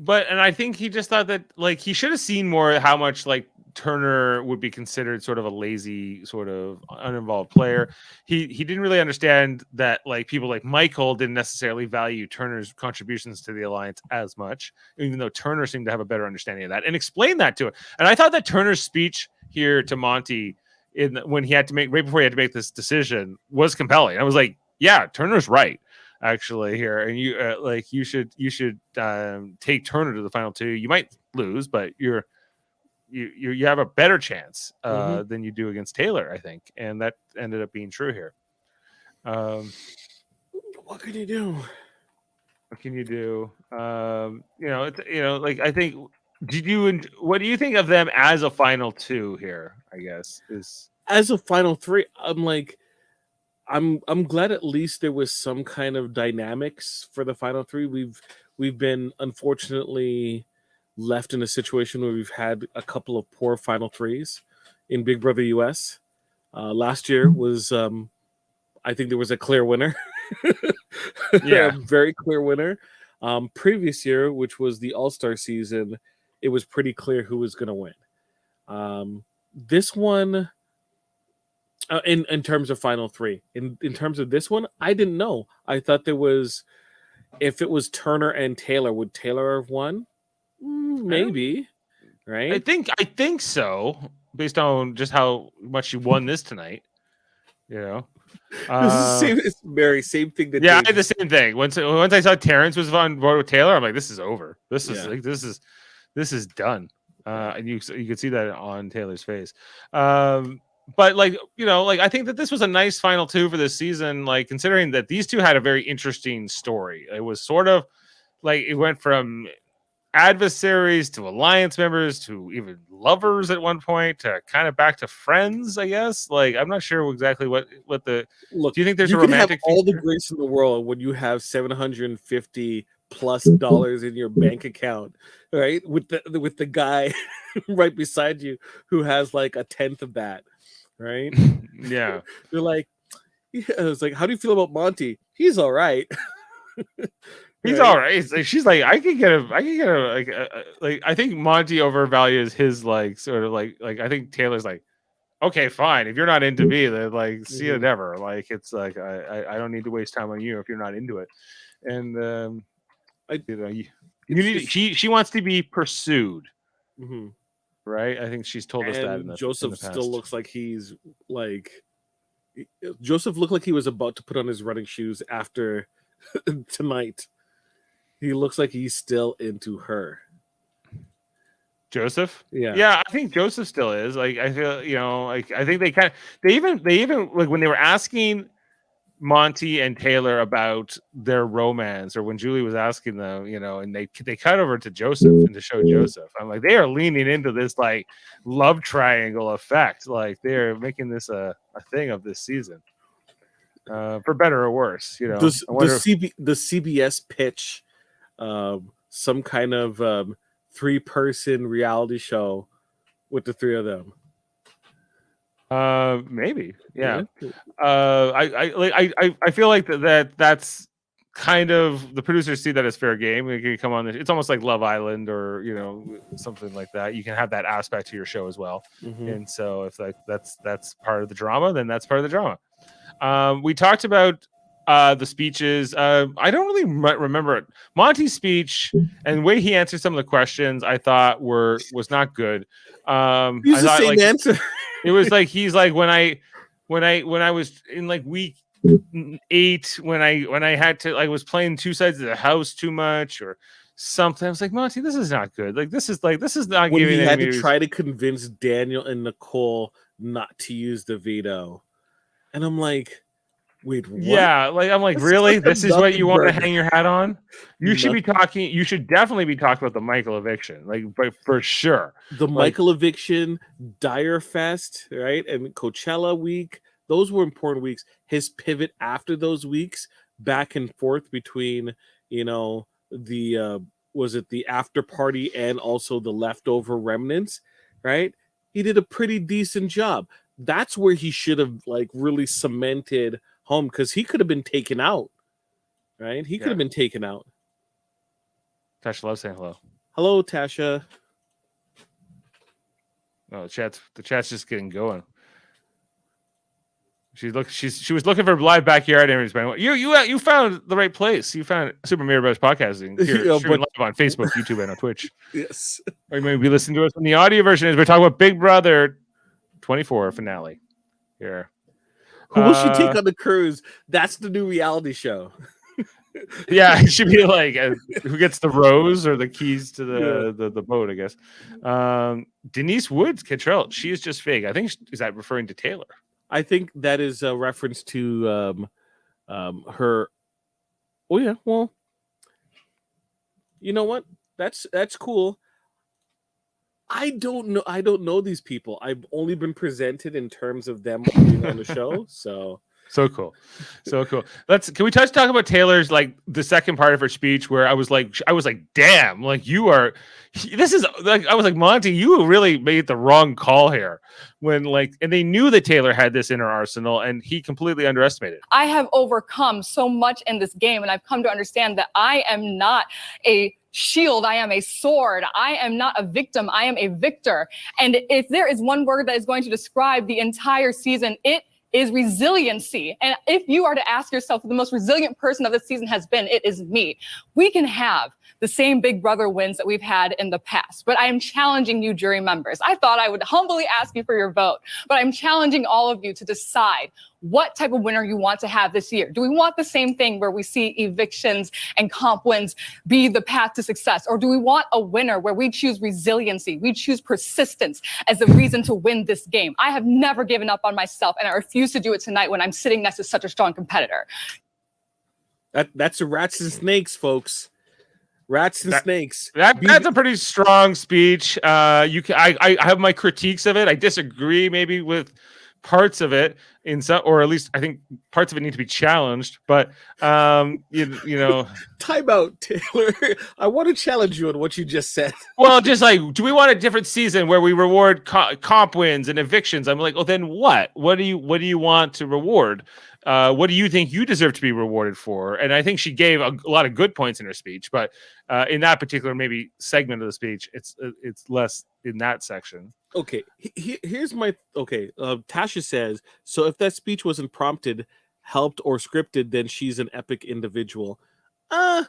But I think he just thought that, like, he should have seen more how much, like, Turner would be considered sort of a lazy, sort of uninvolved player. He didn't really understand that, like, people like Michael didn't necessarily value Turner's contributions to the alliance as much, even though Turner seemed to have a better understanding of that and explain that to him. And I thought that Turner's speech here to Monty when he had to make, right before he had to make this decision, was compelling. I was like, yeah, Turner's right. Actually, here, and you should take Turner to the final 2. You might lose, but you have a better chance than you do against Taylor, I think, and that ended up being true here. What can you do? What can you do? Like, I think. What do you think of them as a final 2 here? I guess is as a final 3. I'm like, I'm glad at least there was some kind of dynamics for the final 3. We've been unfortunately left in a situation where we've had a couple of poor final 3s in Big Brother US. Last year was I think there was a clear winner. Yeah, a very clear winner. Previous year, which was the All-Star season, it was pretty clear who was going to win. This one, in terms of final 3, in terms of this one, I didn't know. I thought there was, if it was Turner and Taylor, would Taylor have won? Maybe, right? I think so, based on just how much you won this tonight. This is same. It's very same thing. That I had the same thing. Once I saw Terrence was on board with Taylor, I'm like, this is over. This is done. And you could see that on Taylor's face. But I think that this was a nice final 2 for this season. Like, considering that these two had a very interesting story. It was sort of like it went from adversaries to alliance members to even lovers at one point to kind of back to friends, I guess. Like, I'm not sure exactly what the look. Do you think there's a romantic? You can have all the grace in the world when you have $750+ in your bank account, right? With the guy right beside you who has like a tenth of that, right? Yeah. They're like, it's like, how do you feel about Monty? He's all right. He's all right. She's like, I can get a like. I think Monty overvalues his like sort of like I think Taylor's like, okay, fine. If you're not into me, then like see you never. Like, it's like I don't need to waste time on you if you're not into it. And she wants to be pursued, right? I think she's told us that. Joseph still looks like he's like. Joseph looked like he was about to put on his running shoes after tonight. He looks like he's still into her. Joseph? Yeah. I think Joseph still is. Like, I feel, like, I think they even like when they were asking Monty and Taylor about their romance, or when Julie was asking them, and they cut over to Joseph and to show Joseph. I'm like, they are leaning into this like love triangle effect. Like, they're making this a thing of this season. For better or worse, the CBS pitch, some kind of 3-person reality show with the 3 of them. Maybe, yeah. I feel like that's kind of the producers see that as fair game. They can come on. It's almost like Love Island or something like that. You can have that aspect to your show as well. And so if that's part of the drama, then that's part of the drama. We talked about the speeches. I don't really remember it. Monty's speech and the way he answered some of the questions I thought was not good. He's the same answer. It was like he's like when I was in like week 8 when I had to I was playing two sides of the house too much or something. I was like, Monty, this is not good. This is not when giving. He had to try to convince Daniel and Nicole not to use the veto, and I'm like, wait, what? Yeah, I'm like, really? This is what you want to hang your hat on? You should be talking. You should definitely be talking about the Michael eviction, but for sure. The Michael eviction, Dire Fest, right, and Coachella week. Those were important weeks. His pivot after those weeks, back and forth between, the was it the after party and also the leftover remnants, right? He did a pretty decent job. That's where he should have really cemented home because he could have been taken out, right? He could have been taken out. Tasha loves saying hello. Hello, Tasha. Oh, the chat's just getting going. She was looking for live backyard images. You found the right place. You found Super Mario Bros. Podcasting here, live on Facebook, YouTube, and on Twitch. Yes. Or you may be listening to us on the audio version as we're talking about Big Brother 24 finale here. Who will she take on the cruise? That's the new reality show. Yeah, it should be like who gets the rose or the keys to the boat, I guess. Denise Woods Cantrell, she is just fake. I think is that referring to Taylor? I think that is a reference to her. Oh yeah, well, you know what? That's cool. I don't know these people. I've only been presented in terms of them being on the show. So cool. Can we talk about Taylor's the second part of her speech where I was like, damn, you are. This is I was like, Monty, you really made the wrong call here. When and they knew that Taylor had this in her arsenal, and he completely underestimated. I have overcome so much in this game, and I've come to understand that I am not a shield. I am a sword. I am not a victim. I am a victor. And if there is one word that is going to describe the entire season, it is resiliency. And if you are to ask yourself who the most resilient person of this season has been, it is me. We can have the same Big Brother wins that we've had in the past, but I am challenging you, jury members. I thought I would humbly ask you for your vote, but I'm challenging all of you to decide what type of winner you want to have this year. Do we want the same thing where we see evictions and comp wins be the path to success? Or do we want a winner where we choose resiliency, we choose persistence as the reason to win this game? I have never given up on myself, and I refuse to do it tonight when I'm sitting next to such a strong competitor. That's a rats and snakes, folks. Rats and snakes. That's a pretty strong speech. I have my critiques of it. I disagree maybe with parts of it or at least I think parts of it need to be challenged. But you know, time out, Taylor. I want to challenge you on what you just said. Well, just do we want a different season where we reward comp wins and evictions? I'm like, oh, then what? What do you want to reward? What do you think you deserve to be rewarded for? And I think she gave a lot of good points in her speech, but in that particular maybe segment of the speech, it's less in that section. Okay, here's my Tasha says, so if that speech wasn't prompted, helped, or scripted, then she's an epic individual. I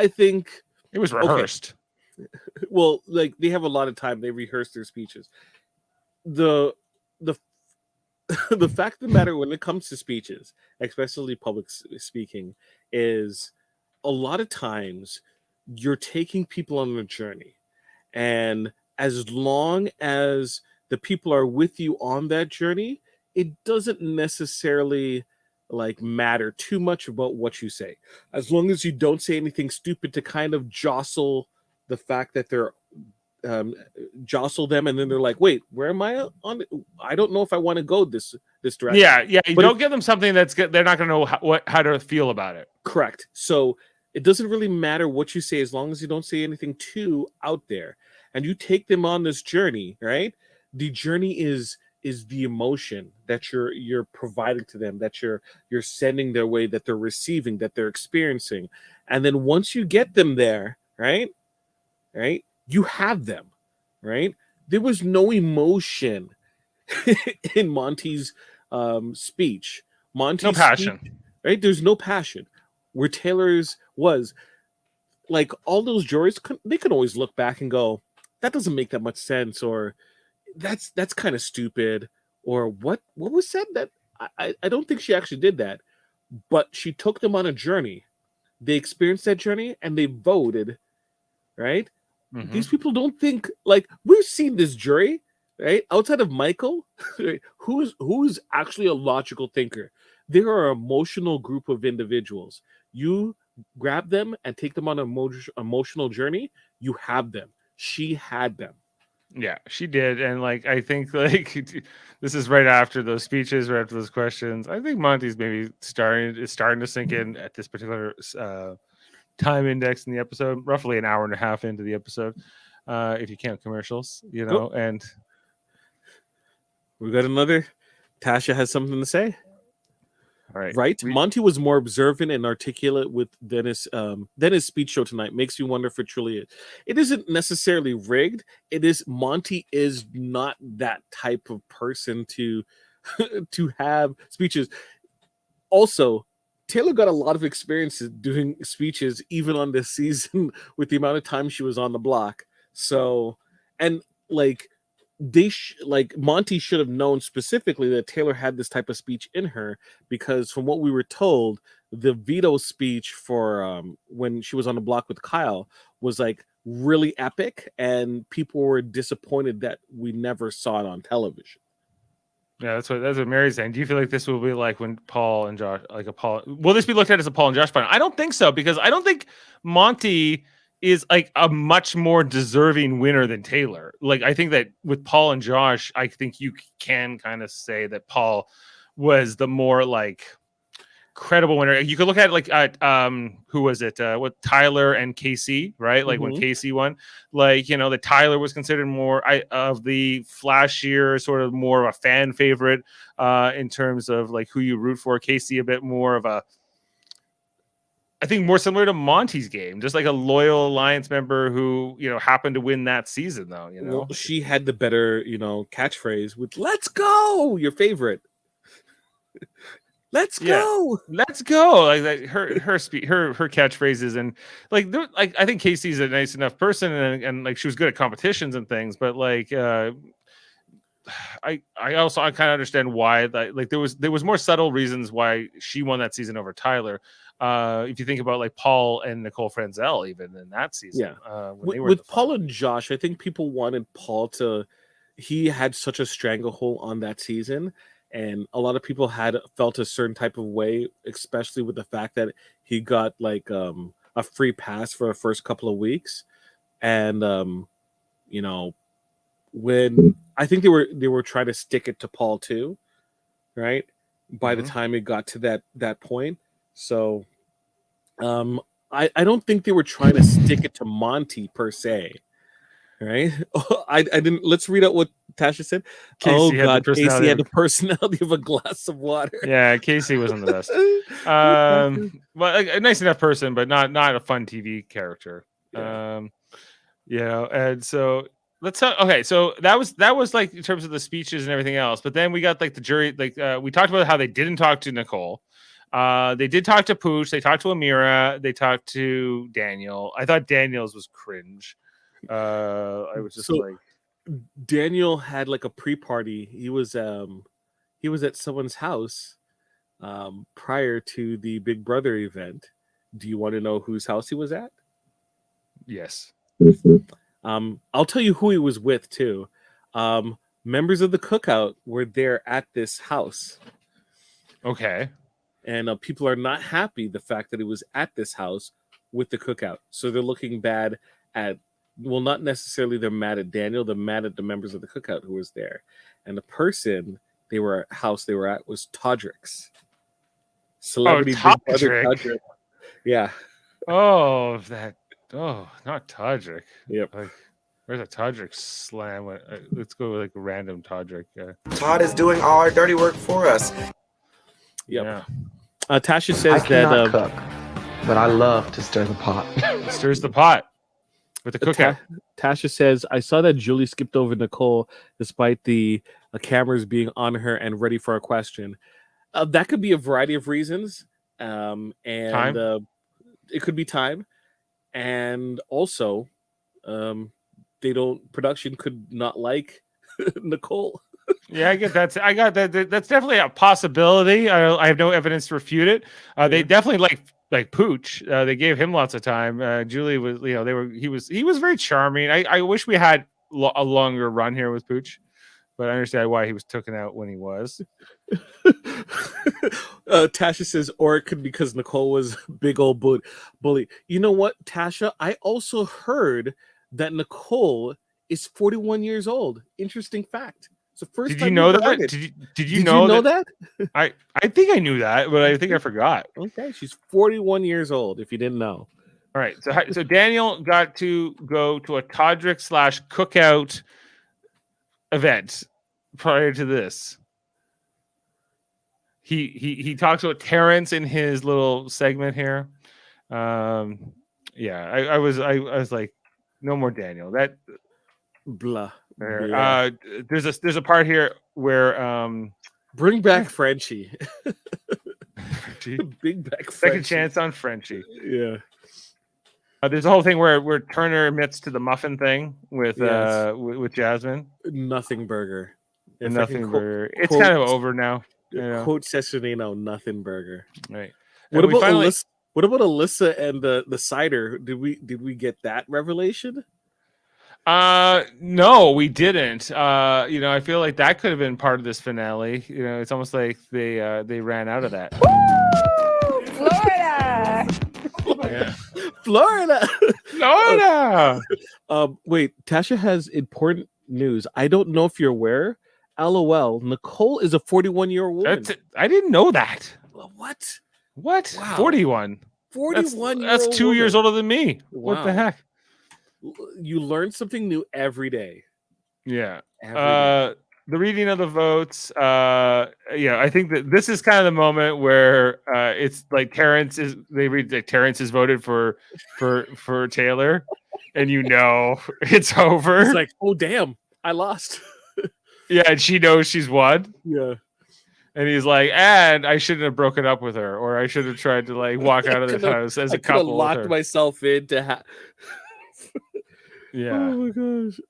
think it was rehearsed. Okay. Well, they have a lot of time; they rehearse their speeches. The the fact of the matter when it comes to speeches, especially public speaking, is a lot of times you're taking people on a journey, and as long as the people are with you on that journey, it doesn't necessarily matter too much about what you say, as long as you don't say anything stupid to kind of jostle the fact that they're jostle them, and then they're like, wait, where am I on? I don't know if I want to go this direction. Yeah. You don't give them something that's good. They're not going to know how to feel about it. Correct. So it doesn't really matter what you say as long as you don't say anything too out there, and you take them on this journey. Right? The journey is is the emotion that you're providing to them, that you're sending their way, that they're receiving, that they're experiencing. And then once you get them there, right, you have them, right? There was no emotion in Monty's speech. Monty's No passion. speech, right? There's no passion. Where Taylor's was, like, all those juries, they could always look back and go, that doesn't make that much sense, or that's kind of stupid, or what was said. That I don't think she actually did that, but she took them on a journey. They experienced that journey and they voted, right? Mhm. These people don't think, like, we've seen this jury, right? Outside of Michael, right? who's actually a logical thinker. They are an emotional group of individuals. You grab them and take them on an emotional journey, you have them. She had them. Yeah, she did. And like, I think like this is right after those speeches, right after those questions. I think Monty's maybe starting to sink in at this particular time index in the episode, roughly an hour and a half into the episode, if you count commercials, you know. Cool. And We got another. Tasha has something to say. all right, Right? Monty was more observant and articulate with Dennis. Dennis' speech show tonight makes you wonder if it truly is. It isn't necessarily rigged. It is, Monty is not that type of person to to have speeches. Also, Taylor got a lot of experiences doing speeches, even on this season, with the amount of time she was on the block. So, and like, like Monty should have known specifically that Taylor had this type of speech in her, because from what we were told, the veto speech for when she was on the block with Kyle was like really epic, and people were disappointed that we never saw it on television. yeah, that's what Mary's saying. Do you feel like this will be like when Paul and Josh, like a Paul, will this be looked at as a Paul and Josh final? I don't think so, because I don't think Monty is like a much more deserving winner than Taylor. Like, I think that with Paul and Josh, I think you can kind of say that Paul was the more like credible winner. You could look at it like at who was it? What, Tyler and Casey, right? Like when Casey won, like, you know, the Tyler was considered more of the flashier, sort of more of a fan favorite in terms of like who you root for. Casey a bit more of a, I think, more similar to Monty's game, just like a loyal Alliance member who, you know, happened to win that season, though. You know, Well, she had the better, you know, catchphrase with "Let's go," your favorite. Let's go. Let's go. Like that, her catchphrases, and like I think Casey's a nice enough person, and like she was good at competitions and things, but like I kind of understand why that, like there was more subtle reasons why she won that season over Tyler. If you think about like Paul and Nicole Franzel, even in that season, with Paul and Josh, I think people wanted Paul to. He had such a stranglehold on that season, and a lot of people had felt a certain type of way, especially with the fact that he got like a free pass for the first couple of weeks, and you know, when I think they were trying to stick it to Paul too, right? By the time it got to that point, so I don't think they were trying to stick it to Monty per se, right? I didn't. Let's read out what Tasha said. Casey Casey had the personality of a glass of water. Yeah, Casey wasn't the best. Well, a nice enough person, but not a fun TV character. Yeah. You know, and so let's talk. Okay, so that was like in terms of the speeches and everything else. But then we got like the jury. Like we talked about how they didn't talk to Nicole. They did talk to Pooch. They talked to Amira. They talked to Daniel. I thought Daniel's was cringe. I was just like, Daniel had like a pre-party. He was at someone's house prior to the Big Brother event. Do you want to know whose house he was at? yes. I'll tell you who he was with too. Members of the Cookout were there at this house. Okay. And people are not happy the fact that it was at this house with the Cookout. So they're looking bad at, well, not necessarily they're mad at Daniel, they're mad at the members of the Cookout who was there. And the person they were at was Todrick's. Celebrity Big Brother Todrick. Yeah. Oh, not Todrick. Yep. Like, Where's a Todrick slam? Let's go with like a random Todrick. Todd is doing all our dirty work for us. Yeah. Tasha I says cannot that cook, but I love to stir the pot. Stirs the pot with the cookout. Tasha says, I saw that Julie skipped over Nicole despite the cameras being on her and ready for a question. That could be a variety of reasons. And Time? It could be time. And also, production could not like Nicole. Yeah, I get that. I got that. That's definitely a possibility. I have no evidence to refute it. They definitely like Pooch. They gave him lots of time. Julie was, he was very charming. I wish we had a longer run here with Pooch, but I understand why he was taken out when he was. Tasha says, or it could be because Nicole was big old bully. You know what, Tasha? I also heard that Nicole is 41 years old. Interesting fact. It's the first Did time you know heard that? it. Did you know that? I think I knew that, but I think I forgot. Okay, she's 41 years old. If you didn't know. All right, so Daniel got to go to a Todrick / cookout event prior to this. He talks about Terrence in his little segment here. I was like, no more Daniel. That blah. There's a part here where bring back Frenchie. Big back Frenchie. Second chance on Frenchie. Yeah. There's a whole thing where Turner admits to the muffin thing with Jasmine. Nothing burger. Nothing burger. It's kind of over now. Quote Cesarino, nothing burger. Right. What about Alyssa? What about Alyssa and the cider? Did we get that revelation? No, we didn't. I feel like that could have been part of this finale. It's almost like they ran out of that. Woo! Florida. Yeah. Florida. Wait, Tasha has important news. I don't know if you're aware. LOL. Nicole is a 41-year-old woman. I didn't know that. What? What? Wow. 41. 41. That's 2 years older than me. Wow. What the heck? You learn something new every day. Yeah. Every day. The reading of the votes. I think that this is kind of the moment where it's like Terrence is. They read that Terrence is voted for Taylor, and it's over. It's like, oh damn, I lost. Yeah, and she knows she's won. Yeah. And he's like, and I shouldn't have broken up with her, or I should have tried to walk out of this house as a couple. I locked myself into. Yeah. Oh my gosh.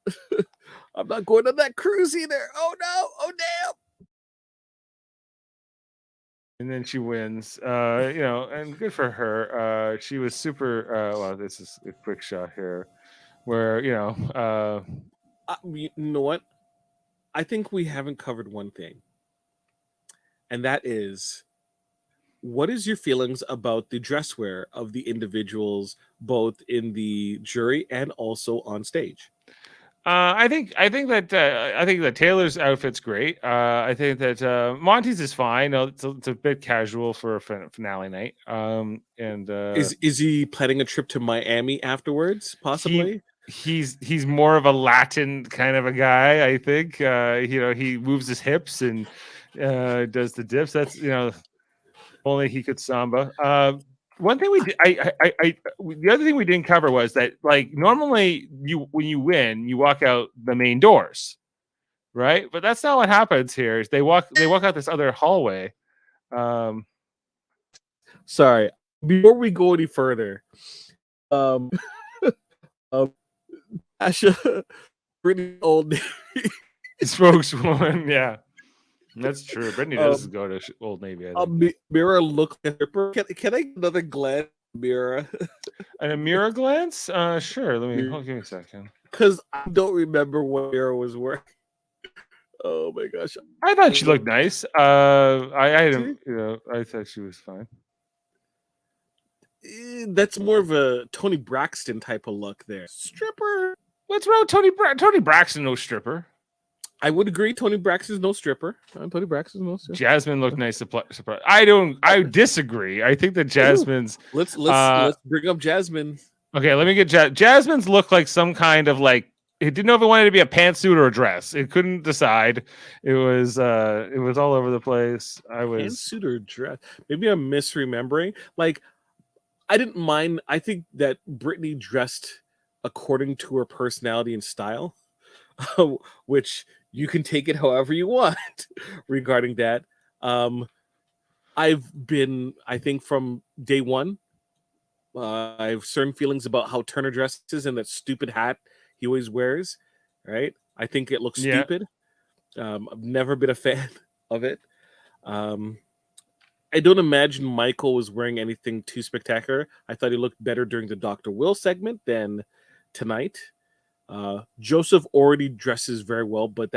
I'm not going on that cruise either. Oh no. Oh damn. And then she wins. And good for her. She was super. This is a quick shot here, where you know what? I think we haven't covered one thing, and that is, what is your feelings about the dress wear of the individuals, both in the jury and also on stage? I think that Taylor's outfit's great. I think that Monty's is fine. It's a bit casual for a finale night. Is he planning a trip to Miami afterwards? Possibly. He's more of a Latin kind of a guy. I think he moves his hips and does the dips. That's only he could samba. One thing we did, the other thing we didn't cover was that normally when you win, you walk out the main doors, right? But that's not what happens here. Is they walk out this other hallway. Sorry, before we go any further, Asha, pretty old spokeswoman, yeah. That's true. Brittany does go to Old Navy. Mira look at her. Can I get another glance, Mira? And a Mira glance? Sure. Give me a second. Because I don't remember what Mira was wearing. Oh my gosh! I thought she looked nice. I thought she was fine. That's more of a Tony Braxton type of look there. Stripper. What's wrong with Tony Braxton? No stripper. I would agree. Tony Braxton's no stripper. Tony Braxton's no stripper. Jasmine looked nice. Surprise. I disagree. I think that Jasmine's. Let's bring up Jasmine. Okay, let me get Jasmine's look like some kind of It didn't know if it wanted to be a pantsuit or a dress. It couldn't decide. It was all over the place. Pantsuit or dress? Maybe I'm misremembering. Like, I didn't mind. I think that Brittany dressed according to her personality and style, which you can take it however you want regarding that. I've been, I think from day one, I have certain feelings about how Turner dresses and that stupid hat he always wears, right? I think it looks stupid. I've never been a fan of it. I don't imagine Michael was wearing anything too spectacular. I thought he looked better during the Dr. Will segment than tonight. Joseph already dresses very well, but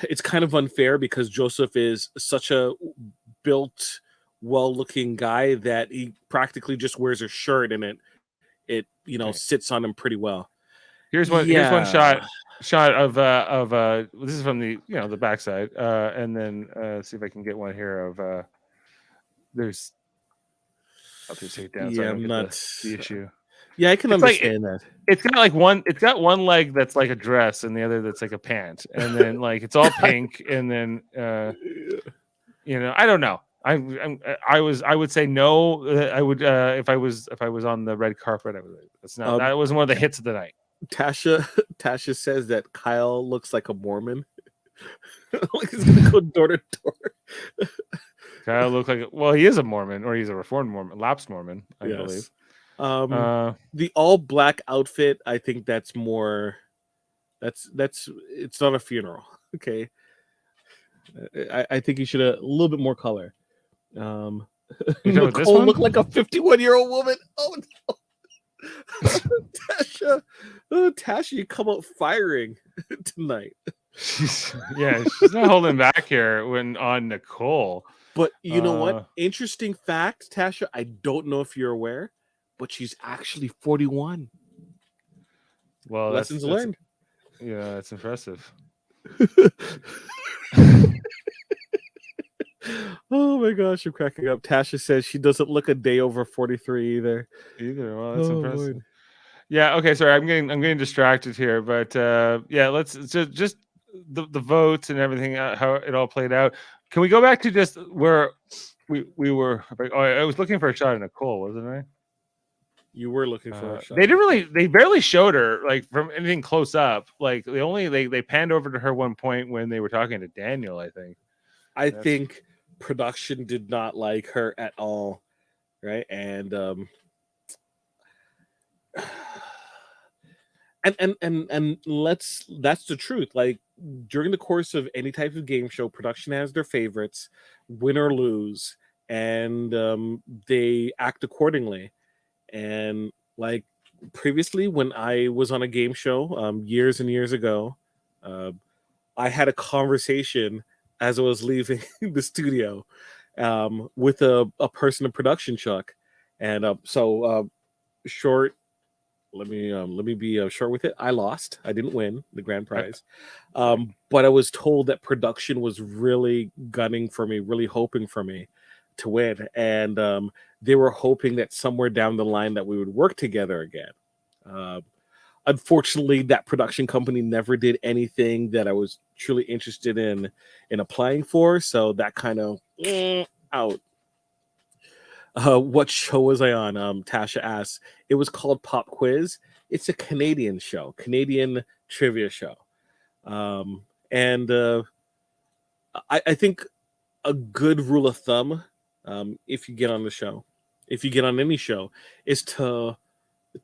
it's kind of unfair because Joseph is such a built, well-looking guy that he practically just wears a shirt and it sits on him pretty well. Here's one shot of this is from the the backside, and then see if I can get one here of there's. I'll just take it down. So I'm not the issue. Yeah, I can understand that. It's got like it's got one leg that's like a dress and the other that's like a pant, and then like it's all pink, and then I don't know. I would say no. I would if I was on the red carpet. That wasn't one of the hits of the night. Tasha says that Kyle looks like a Mormon. Like he's gonna go door to door. Kyle looks like he is a Mormon, or he's a Reformed Mormon, lapsed Mormon, I believe. The all black outfit, I think that's more. That's it's not a funeral. Okay, I think you should have a little bit more color. Nicole looked like a 51-year-old woman. Oh no. Tasha, you come out firing tonight. She's not holding back here when on Nicole. But you know what? Interesting fact, Tasha. I don't know if you're aware, but she's actually 41. Well, lessons learned. Yeah, that's impressive. Oh my gosh, I'm cracking up. Tasha says she doesn't look a day over 43 either. Well, that's impressive. Lord. Yeah. Okay. Sorry, I'm getting distracted here, but let's just the votes and everything, how it all played out. Can we go back to just where we were? I was looking for a shot of Nicole, wasn't I? You were looking for a shot. They barely showed her like from anything close up. Like they panned over to her one point when they were talking to Daniel, I think. I think production did not like her at all, right? And that's the truth. Like during the course of any type of game show, production has their favorites, win or lose, and they act accordingly. And like previously, when I was on a game show years and years ago, I had a conversation as I was leaving the studio with a person in production, Chuck. And short, let me be short with it. I lost. I didn't win the grand prize. But I was told that production was really gunning for me, really hoping for me to win. And they were hoping that somewhere down the line that we would work together again. Unfortunately, that production company never did anything that I was truly interested in applying for. So that kind of out. What show was I on? Tasha asks. It was called Pop Quiz. It's a Canadian show, Canadian trivia show. I think a good rule of thumb, if you get on the show, if you get on any show, is to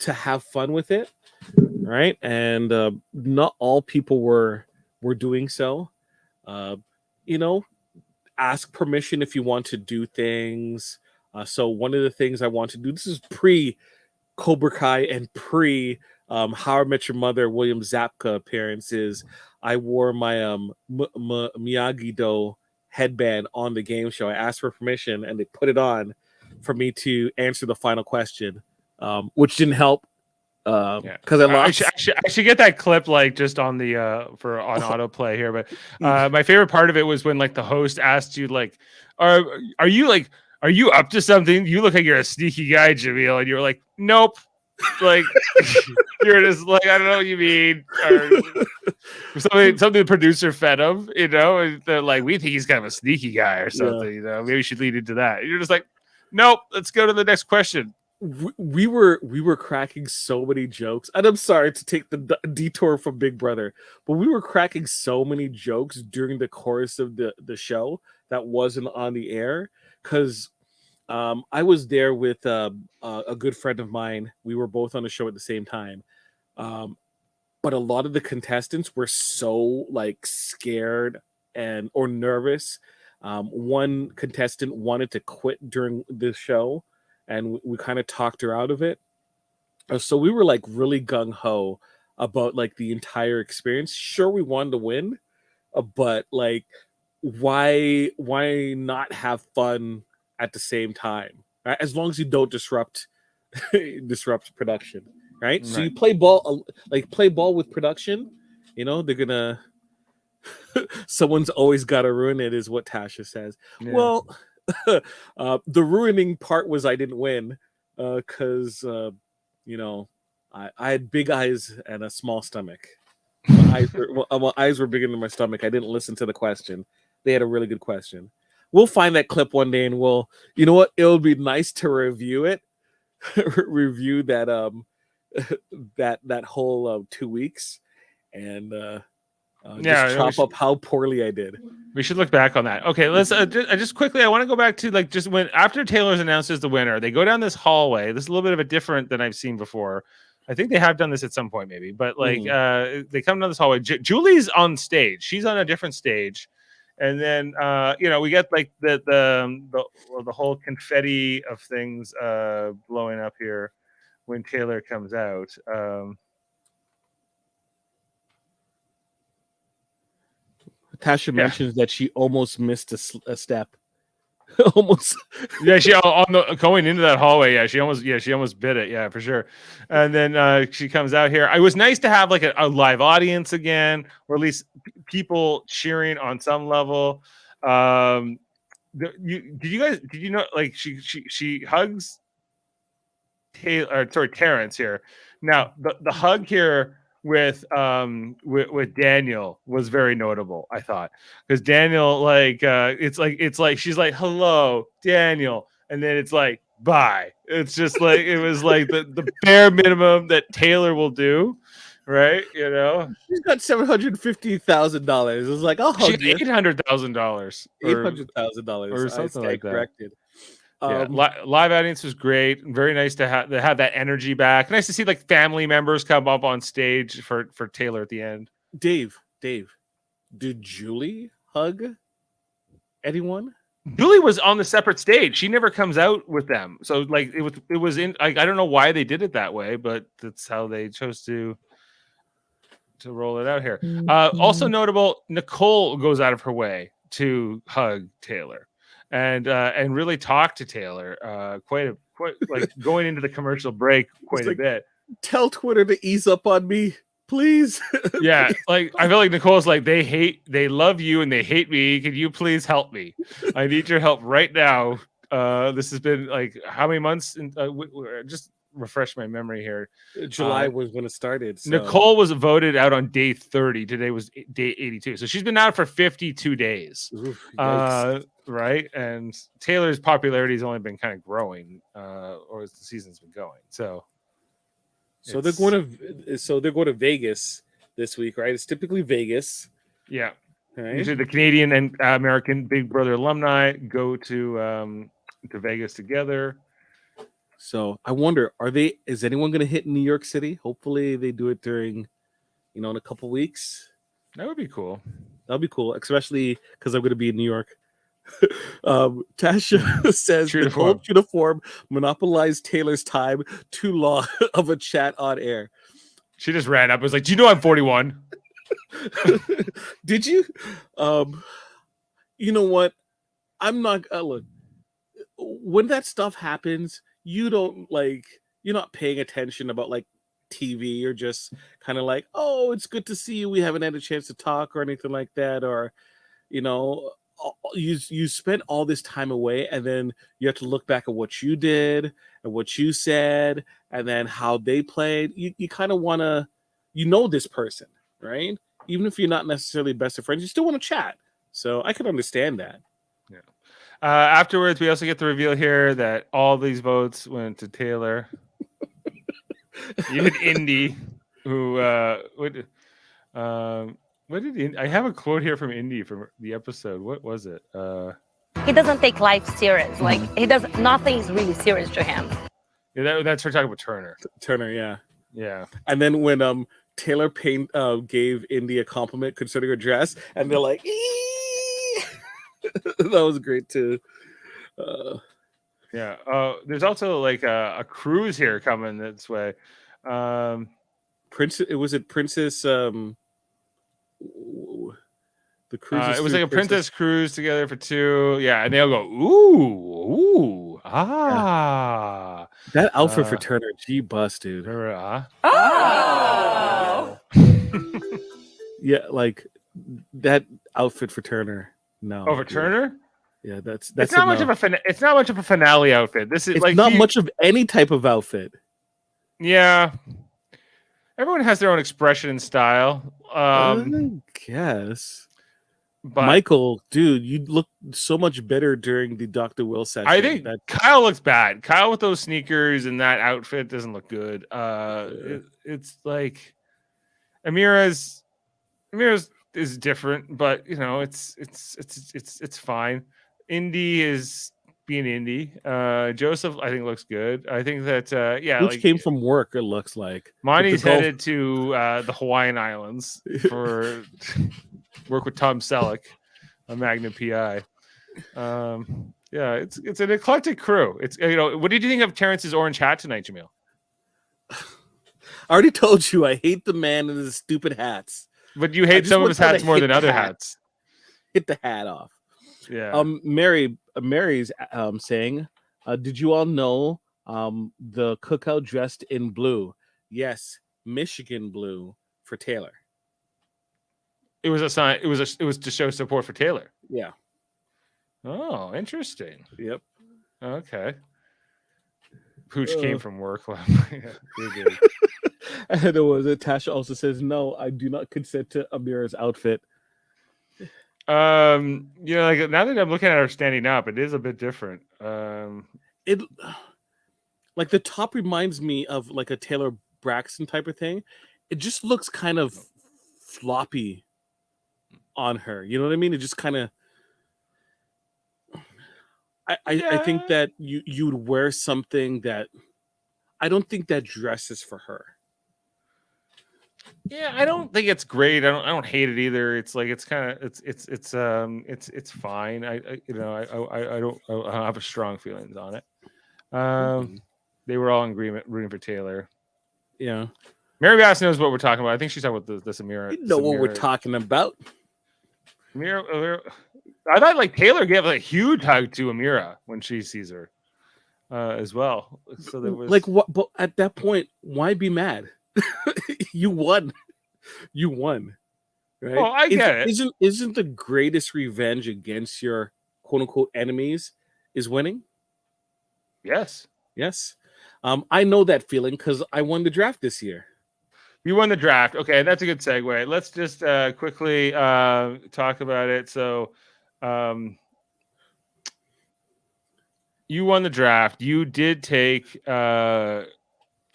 have fun with it, right? And not all people were doing so. Ask permission if you want to do things. So one of the things I want to do, this is pre Cobra Kai and pre How I Met Your Mother William Zabka appearances. I wore my Miyagi-Do headband on the game show. I asked for permission and they put it on for me to answer the final question, which didn't help because I lost. I should get that clip like just on the on autoplay here. But my favorite part of it was when like the host asked you like, are you up to something? You look like you're a sneaky guy, Jaemeel, and you were like, nope. Like you're just like, I don't know what you mean, or something the producer fed him, you know, and they're like, we think he's kind of a sneaky guy or something, you know, maybe we should lead into that. And you're just like, nope, let's go to the next question. We were cracking so many jokes, and I'm sorry to take the detour from Big Brother, but we were cracking so many jokes during the course of the show that wasn't on the air because I was there with a good friend of mine. We were both on the show at the same time, but a lot of the contestants were so like scared or nervous. One contestant wanted to quit during the show, and we kind of talked her out of it. So we were like really gung-ho about like the entire experience. Sure, we wanted to win, but like why not have fun at the same time, right? As long as you don't disrupt production, right? So you play ball with production, you know, they're gonna someone's always got to ruin it, is what Tasha says. Yeah. Well, the ruining part was I didn't win because you know, I had big eyes and a small stomach. My eyes were bigger than my stomach. I didn't listen to the question. They had a really good question. We'll find that clip one day, and we'll, you know what? It'll be nice to review it, review that that whole 2 weeks, and just chop up how poorly I did. We should look back on that. Okay, let's just quickly. I want to go back to like just when after Taylor's announces the winner, they go down this hallway. This is a little bit of a different than I've seen before. I think they have done this at some point, maybe, but like they come down this hallway. Julie's on stage. She's on a different stage. And then you know, we get like the whole confetti of things blowing up here when Taylor comes out. Tasha mentions that she almost missed a step. Almost. Yeah, she on the going into that hallway. Yeah, she almost bit it. Yeah, for sure. And then she comes out here. It was nice to have like a live audience again, or at least people cheering on some level. Did you know like she hugs Terrence here. Now the hug here with Daniel was very notable, I thought, because Daniel like it's like she's like, hello Daniel, and then it's like bye. It's just like it was like the bare minimum that Taylor will do, right? You know, she's got $750,000. It was like, I'll hug you. $800,000 $800,000 or something like that. Corrected. Yeah, live audience was great. Very nice to have that energy back. Nice to see like family members come up on stage for Taylor at the end. Dave, did Julie hug anyone? Julie was on the separate stage. She never comes out with them. So like it was in. I don't know why they did it that way, but that's how they chose to roll it out here. Also notable, Nicole goes out of her way to hug Taylor. And really talk to Taylor quite like going into the commercial break quite a bit. Tell Twitter to ease up on me, please. Yeah, like I feel like Nicole's like they love you and they hate me. Can you please help me? I need your help right now. This has been like how many months? Just refresh my memory here. July was when it started. So. Nicole was voted out on day 30. Today was day 82. So she's been out for 52 days. Oof, right. And Taylor's popularity has only been kind of growing, or as the season's been going. So they're going to Vegas this week, right? It's typically Vegas. Yeah. Right. Usually the Canadian and American Big Brother alumni go to Vegas together. So I wonder, is anyone going to hit New York City? Hopefully they do it during, in a couple weeks. That would be cool. That'll be cool, especially because I'm going to be in New York. Tasha says the cold uniform monopolized Taylor's time. Too long of a chat on air. She just ran up and was like, do you know I'm 41? Did you? You know what? I'm not look. When that stuff happens, you're not paying attention about like TV. You're just kind of like, oh, it's good to see you. We haven't had a chance to talk or anything like that. Or, you spent all this time away and then you have to look back at what you did and what you said, and then how they played. You kind of want to, this person, right? Even if you're not necessarily best of friends, you still want to chat. So I can understand that. Yeah. Afterwards, we also get the reveal here that all these votes went to Taylor. Even Indy, who what did I have a quote here from Indy from the episode? What was it? He doesn't take life serious. Like nothing is really serious to him. Yeah, that's her talking about Turner. Turner, yeah. Yeah. And then when Taylor gave Indy a compliment concerning her dress, and they're like, that was great too. Yeah. There's also like a cruise here coming this way. Princess. The cruise. It was like a princess cruise together for 2. Yeah, and they'll go ooh, ah. That outfit for Turner, G-bus, dude. Oh. Yeah, like that outfit for Turner. No. Over Turner? Yeah, that's it's not much of a it's not much of a finale outfit. This is it's not much of any type of outfit. Yeah. Everyone has their own expression and style. I guess. But Michael, dude, you look so much better during the Dr. Will session. I think Kyle looks bad. Kyle with those sneakers and that outfit doesn't look good. It's like Amira's is different, but it's fine. Indy is being Indy. Joseph, I think, looks good. I think that Which came from work, it looks like. Monty's headed to the Hawaiian Islands for work with Tom Selleck on Magnum PI. It's an eclectic crew. It's what did you think of Terrence's orange hat tonight, Jaemeel? I already told you I hate the man and his stupid hats. But you hate some of his hats more than other hats. Hit the hat off. Yeah. Mary's saying, did you all know the cookout dressed in blue? Yes, Michigan blue for Taylor. It was a sign. It was to show support for Taylor. Yeah. Oh, interesting. Yep. Okay. Pooch came from work. And there was Tasha also says, no, I do not consent to Amira's outfit. Like now that I'm looking at her standing up, it is a bit different. It like the top reminds me of like a Taylor Braxton type of thing. It just looks kind of floppy on her. You know what I mean? It just kind of I think that you would wear something that I don't think that dress is for her. Yeah, I don't think it's great. I don't hate it either. It's like it's kind of it's fine. I don't have a strong feelings on it. They were all in agreement rooting for Taylor. Yeah. Mary Bass knows what we're talking about. I think she's talking about this Amira. You know what we're talking about. Amira, I thought like Taylor gave a huge hug to Amira when she sees her as well. So there was like what? But at that point, why be mad? You won. Right? Oh, I get it. Isn't the greatest revenge against your quote unquote enemies is winning? Yes. I know that feeling because I won the draft this year. You won the draft. Okay, that's a good segue. Let's just quickly talk about it. So, you won the draft. You did take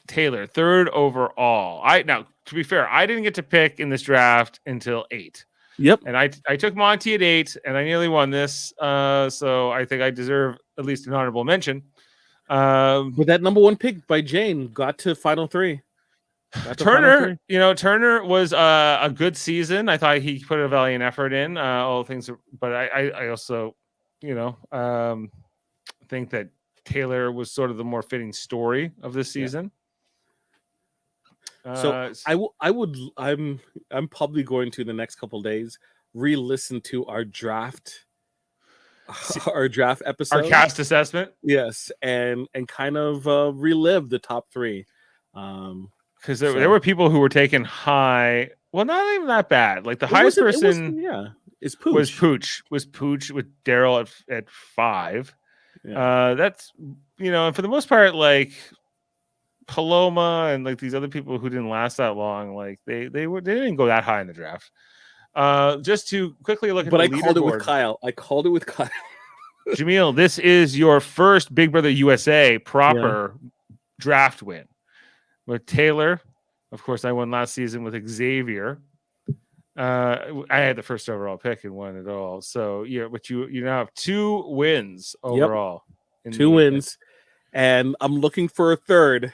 Taylor 3rd overall. Now, to be fair, I didn't get to pick in this draft until 8. Yep. And I took Monty at 8, and I nearly won this. So I think I deserve at least an honorable mention. But that number 1 pick by Jane got to final 3. Turner, Turner was a good season. I thought he put a valiant effort in all things, but I also, think that Taylor was sort of the more fitting story of this season. So I'm probably going to the next couple of days re-listen to our draft episode, our cast assessment. Yes, and kind of relive the top 3. Because there were people who were taken high. Well, not even that bad. Like the highest person, is Pooch. Was Pooch with Daryl at 5. That's and for the most part, like Paloma and like these other people who didn't last that long, like they didn't go that high in the draft. Just to quickly look at But the I called it with leaderboard. Kyle. Jaemeel, this is your first Big Brother USA proper draft win. With Tellar, of course, I won last season with Xavier. I had the first overall pick and won it all. So but you now have 2 wins overall. Yep. 2 wins, and I'm looking for a third.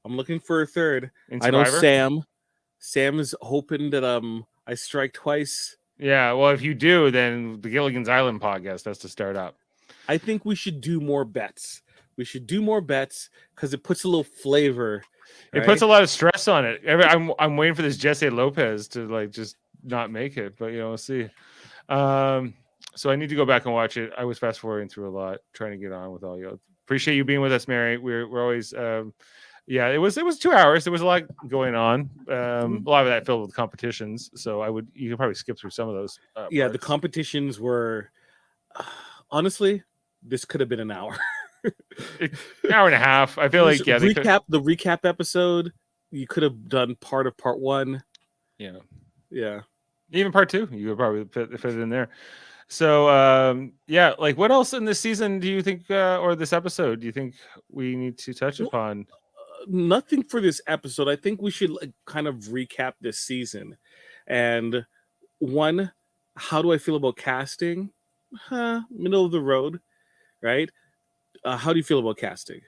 I know Sam is hoping that I strike twice. Yeah, well, if you do, then the Gilligan's Island podcast has to start up. I think we should do more bets. Because it puts a little flavor. It puts a lot of stress on it. I'm waiting for this Jesse Lopez to like just not make it, but we'll see. So I need to go back and watch it. I was fast forwarding through a lot, trying to get on with all you. Appreciate you being with us, Mary. We're always it was 2 hours. There was a lot going on. A lot of that filled with competitions. So you could probably skip through some of those. The competitions were honestly, this could have been an hour. An hour and a half. I feel like the recap episode. You could have done part of part 1. Yeah. Even part 2. You could probably fit it in there. So like what else in this season do you think, or this episode, do you think we need to touch upon? Nothing for this episode. I think we should kind of recap this season. And one, how do I feel about casting? Middle of the road, right? How do you feel about casting?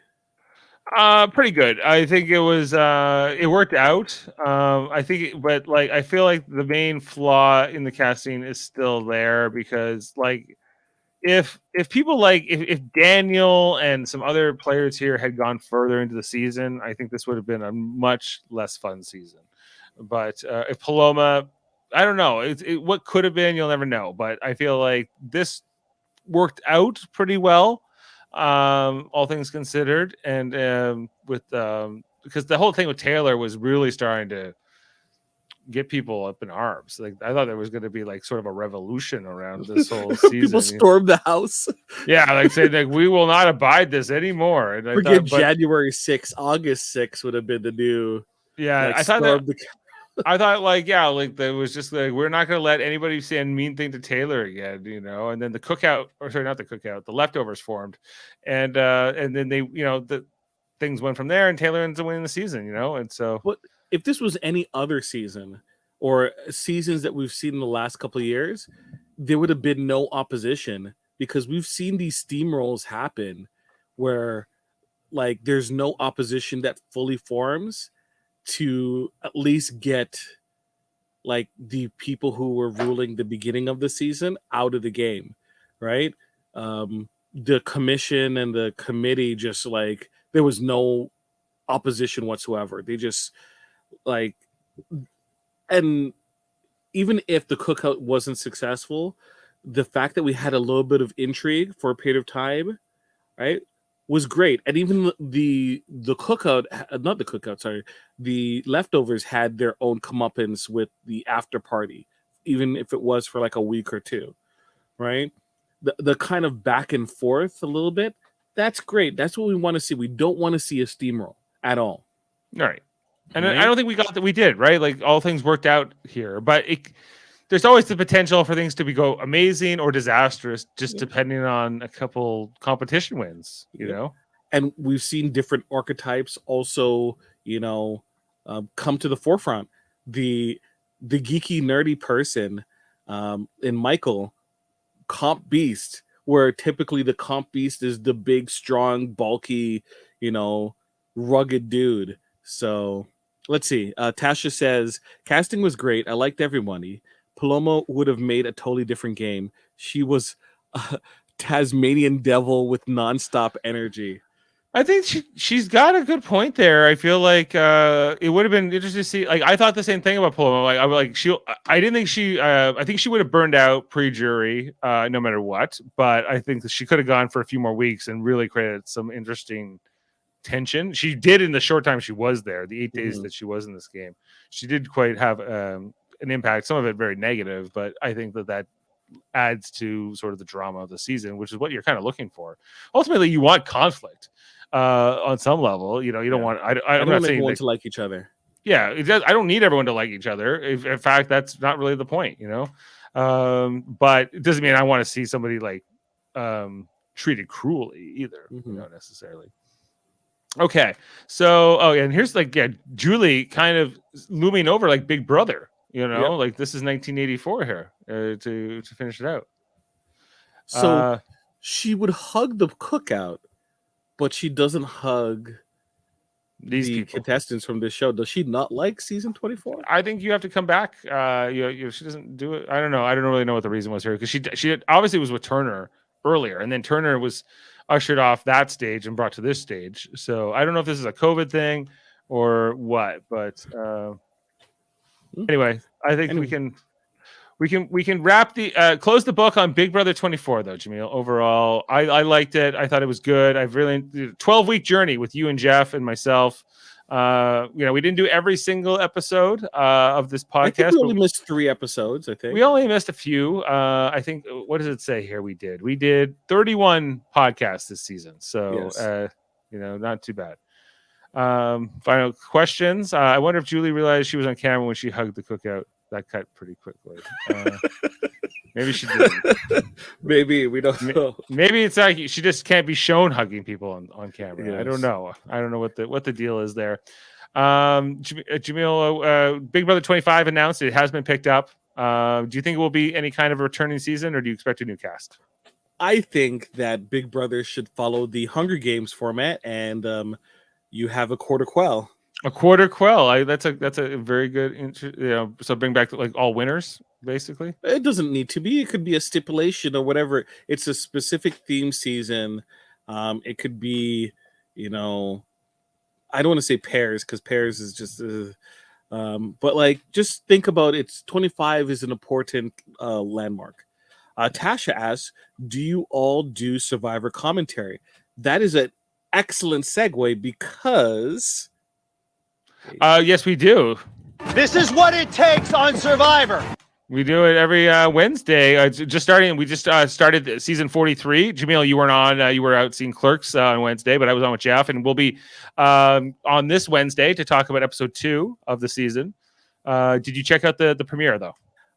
Pretty good. I think it was it worked out. I feel like the main flaw in the casting is still there because like if people if Daniel and some other players here had gone further into the season, I think this would have been a much less fun season. But if Paloma, I don't know, what could have been, you'll never know. But I feel like this worked out pretty well. All things considered, and because the whole thing with Tellar was really starting to get people up in arms. Like I thought there was going to be like sort of a revolution around this whole season. People stormed the house. Yeah, like saying like we will not abide this anymore. And Forget January 6th, August 6th would have been the new. Yeah, I thought that. I thought there was just like we're not going to let anybody say a mean thing to Tellar again, And then the cookout, or sorry, not the cookout, the leftovers formed, and then they, the things went from there, and Tellar ends up winning the season, And so, but if this was any other season or seasons that we've seen in the last couple of years, there would have been no opposition because we've seen these steamrolls happen where, like, there's no opposition that fully forms to at least get like the people who were ruling the beginning of the season out of the game, right? The commission and the committee just like there was no opposition whatsoever. They just like, and even if the cookout wasn't successful, the fact that we had a little bit of intrigue for a period of time, right, was great. And even the cookout, not the cookout, sorry, the leftovers had their own comeuppance with the after party, even if it was for like a week or two, right? The kind of back and forth a little bit, that's great. That's what we want to see. We don't want to see a steamroll at all. All right. And I don't think we got that. We did, right? Like all things worked out here, but there's always the potential for things to go amazing or disastrous, just depending on a couple competition wins, And we've seen different archetypes also, come to the forefront. The geeky, nerdy person in Michael, comp beast, where typically the comp beast is the big, strong, bulky, rugged dude. So let's see. Tasha says, casting was great. I liked everybody. Paloma would have made a totally different game. She was a Tasmanian devil with nonstop energy. I think she's got a good point there. I feel like it would have been interesting to see. Like I thought the same thing about Paloma. I didn't think she. I think she would have burned out pre-jury, no matter what. But I think that she could have gone for a few more weeks and really created some interesting tension. She did in the short time she was there, the 8 days that she was in this game. She did quite have an impact. Some of it very negative, but I think that adds to sort of the drama of the season, which is what you're kind of looking for. Ultimately, you want conflict on some level. You know, you don't want. I'm don't not want saying everyone that, to like each other. yeah, it does, I don't need everyone to like each other. In fact, that's not really the point, you know. But it doesn't mean I want to see somebody like treated cruelly either, you know, necessarily. Okay, so and here's like Julie kind of looming over like Big Brother, you know, like this is 1984 here to finish it out. So she would hug the cookout, but she doesn't hug the contestants from this show. Does she not like season 24? I think you have to come back. You know, she doesn't do it. I don't know. I don't really know what the reason was here, because she obviously was with Turner earlier, and then Turner was ushered off that stage and brought to this stage. So I don't know if this is a COVID thing or what, but anyway, I think we can wrap the close the book on Big Brother 24 though, Jaemeel. Overall, I liked it. I thought it was good. I've really 12-week journey with you and Jeff and myself. You know, we didn't do every single episode of this podcast. I think we only missed 3 episodes. I think we only missed a few. I think, what does it say here? We did 31 podcasts this season. So you know, not too bad. Final questions. I wonder if Julie realized she was on camera when she hugged the cookout. That cut pretty quickly. Maybe she didn't. Maybe we don't know. Maybe it's like she just can't be shown hugging people on camera. Yes. I don't know. I don't know what the deal is there. Jaemeel, Big Brother 25 announced it has been picked up. Do you think it will be any kind of a returning season, or do you expect a new cast? I think that Big Brother should follow the Hunger Games format, and you have a quarter quell. A quarter quell. That's a very good. You know, so bring back like all winners, basically. It doesn't need to be. It could be a stipulation or whatever. It's a specific theme season. It could be, you know, I don't want to say pairs, because pairs is just. But like, just think about it's 25 is an important landmark. Tasha asks, "Do you all do Survivor commentary?" That is an excellent segue, because. Yes, we do. This is what it takes on Survivor. We do it every Wednesday. Just starting. We just started season 43. Jaemeel, you weren't on. You were out seeing Clerks on Wednesday, but I was on with Jeff, and we'll be on this Wednesday to talk about episode 2 of the season. Did you check out the premiere though?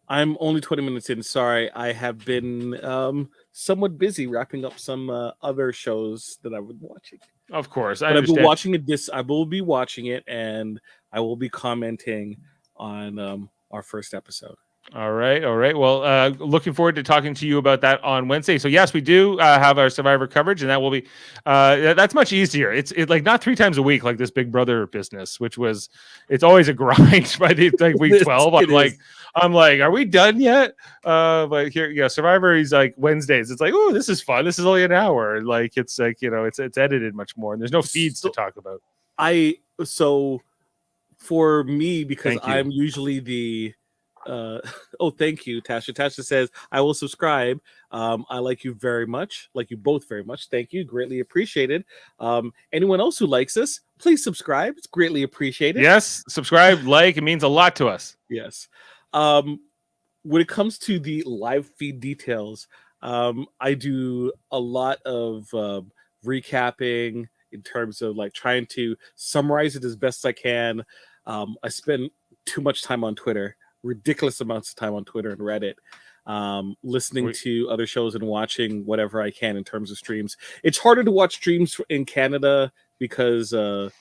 I'm only 20 minutes in. Sorry, I have been somewhat busy wrapping up some other shows that I was watching. Of course, I've been watching it. I will be watching it, and I will be commenting on our first episode. All right. Well, looking forward to talking to you about that on Wednesday. So yes, we do have our Survivor coverage, and that will be that's much easier. It's like not 3 times a week like this Big Brother business, which was it's always a grind by the like week 12. I'm like, are we done yet? But here, Survivor is like Wednesdays. It's like, oh, this is fun. This is only an hour. Like it's like, you know, it's edited much more, and there's no feeds to talk about. So for me, because I'm usually the thank you, Tasha. Tasha says, I will subscribe. I like you very much. Like you both very much. Thank you. Greatly appreciated. Anyone else who likes us, please subscribe. It's greatly appreciated. Yes, subscribe, like. It means a lot to us. Yes. When it comes to the live feed details, I do a lot of recapping in terms of like trying to summarize it as best I can. I spend too much time on Twitter, ridiculous amounts of time on Twitter and Reddit, listening to other shows and watching whatever I can in terms of streams. It's harder to watch streams in Canada because the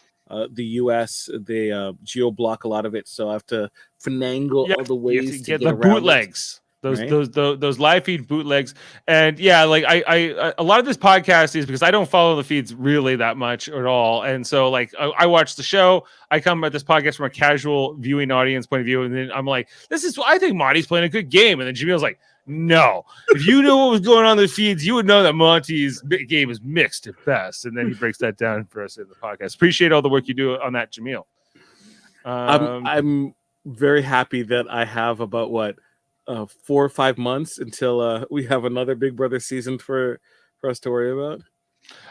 US, they geo-block a lot of it, so I have to finagle all the ways to get the bootlegs. Those live feed bootlegs. And like I a lot of this podcast is because I don't follow the feeds really that much at all. And so like I watch the show, I come at this podcast from a casual viewing audience point of view, and then I'm like, I think Monty's playing a good game. And then Jameel's like, no, if you knew what was going on in the feeds, you would know that Monty's game is mixed at best. And then he breaks that down for us in the podcast. Appreciate all the work you do on that, Jaemeel. I'm very happy that I have about 4 or 5 months until we have another Big Brother season for us to worry about.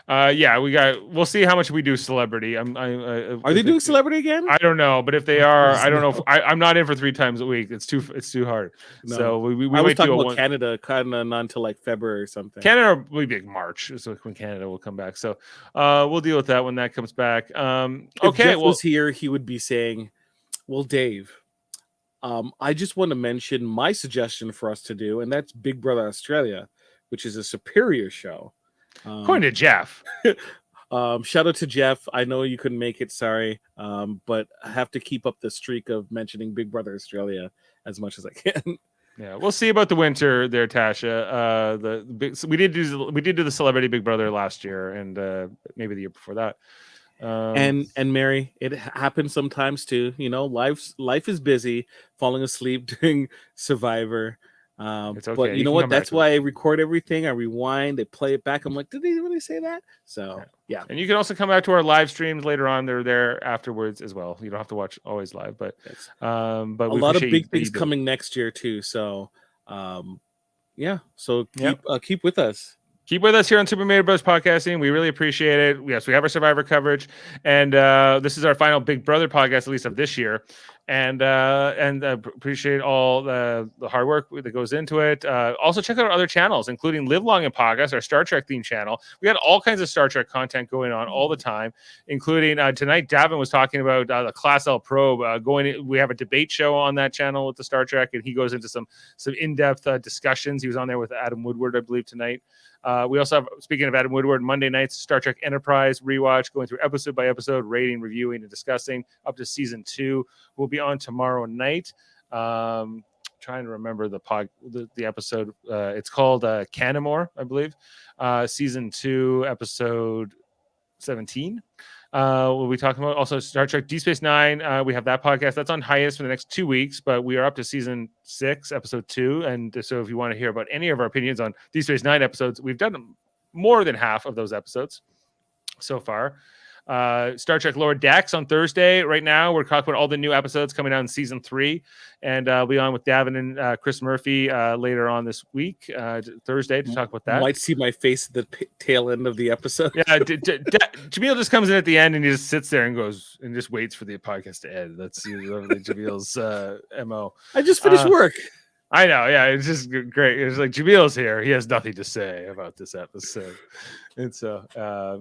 Yeah, we'll see how much we do celebrity. Are they doing celebrity again? I don't know, but if they are, I don't know. I'm not in for 3 times a week. It's too hard. No. So we I was might talking do about Canada, kind of not until like February or something. Canada will be March, so when Canada will come back. So we'll deal with that when that comes back. If Jeff was here, he would be saying, "Well, Dave, I just want to mention my suggestion for us to do, and that's Big Brother Australia, which is a superior show." According to Jeff. Shout out to Jeff. I know you couldn't make it, sorry, but I have to keep up the streak of mentioning Big Brother Australia as much as I can. Yeah, we'll see about the winter there, Tasha. We did do the Celebrity Big Brother last year, and maybe the year before that. And Mary, it happens sometimes too. You know, life is busy. Falling asleep during Survivor. It's okay. But you know what? That's why I record everything. I rewind. I play it back. I'm like, did they really say that? So yeah. And you can also come back to our live streams later on. They're there afterwards as well. You don't have to watch always live, but a lot of big things coming next year too. So yeah. So keep with us. Keep with us here on Super Mader Bros Podcasting. We really appreciate it. Yes, we have our Survivor coverage, and this is our final Big Brother podcast, at least of this year. And appreciate all the hard work that goes into it. Also, check out our other channels, including Live Long and Podcast, our Star Trek themed channel. We got all kinds of Star Trek content going on all the time, including tonight. Davan was talking about the Class L probe we have a debate show on that channel with the Star Trek, and he goes into some in-depth discussions. He was on there with Adam Woodward, I believe, tonight. We also have, speaking of Adam Woodward, Monday nights, Star Trek Enterprise rewatch, going through episode by episode, rating, reviewing, and discussing up to season 2. We'll be on tomorrow night. Trying to remember the episode. It's called Canamore, I believe. Season 2, episode 17. We'll be talking about also Star Trek Deep Space Nine. We have that podcast that's on hiatus for the next 2 weeks, but we are up to season 6, episode 2. And so if you want to hear about any of our opinions on Deep Space Nine episodes, we've done more than half of those episodes so far. Star Trek Lower Decks on Thursday. Right now, we're talking about all the new episodes coming out in season 3, and I'll be on with Davan and Chris Murphy later on this week, Thursday, to talk about that. You might see my face at the tail end of the episode. Yeah, Jaemeel just comes in at the end and he just sits there and goes and just waits for the podcast to end. That's usually Jameel's MO. I just finished work. I know, yeah, it's just great. It's like Jameel's here; he has nothing to say about this episode, and so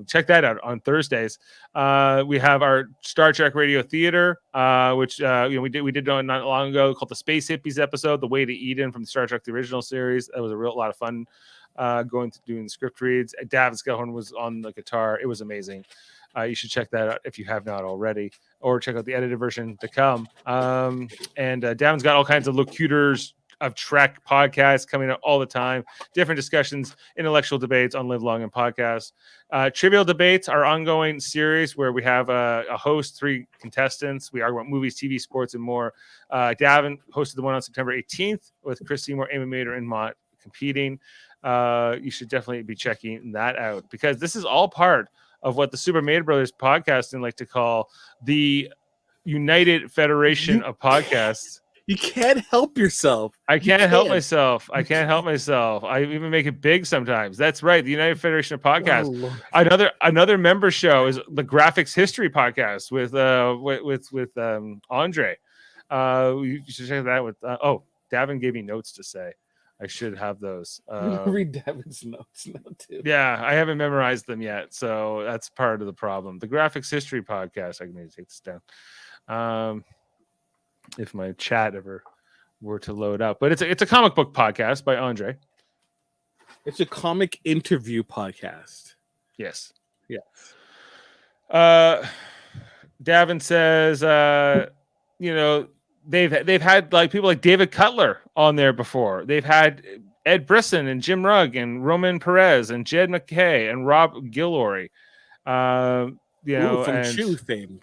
check that out on Thursdays. We have our Star Trek Radio Theater, which we did not long ago, called the Space Hippies episode, "The Way to Eden" from Star Trek the original series. That was a lot of fun. Doing script reads. Davan Skelhorn was on the guitar. It was amazing. You should check that out if you have not already, or check out the edited version to come. And Davan's got all kinds of locutors of Trek podcasts coming out all the time, different discussions, intellectual debates on Live Long and Podcast. Trivial Debates, our ongoing series where we have a host, 3 contestants. We argue about movies, TV, sports, and more. Davan hosted the one on September 18th with Chris Seymour, Amy Mader, and Mott competing. You should definitely be checking that out, because this is all part of what the Super Mader Brothers podcasting like to call the United Federation of Podcasts. You can't help yourself. I can't help myself. I even make it big sometimes. That's right. The United Federation of Podcasts. Another member show is the Graphics History Podcast with Andre. You should check that with. Davan gave me notes to say. I should have those. Read Davan's notes now too. Yeah, I haven't memorized them yet, so that's part of the problem. The Graphics History Podcast. I can maybe take this down. If my chat ever were to load up, but it's a comic book podcast by Andre. It's a comic interview podcast. Yes. Yeah. Davan says, they've had like people like David Cutler on there before. They've had Ed Brisson and Jim Rugg and Roman Perez and Jed McKay and Rob Guillory. From Chew fame.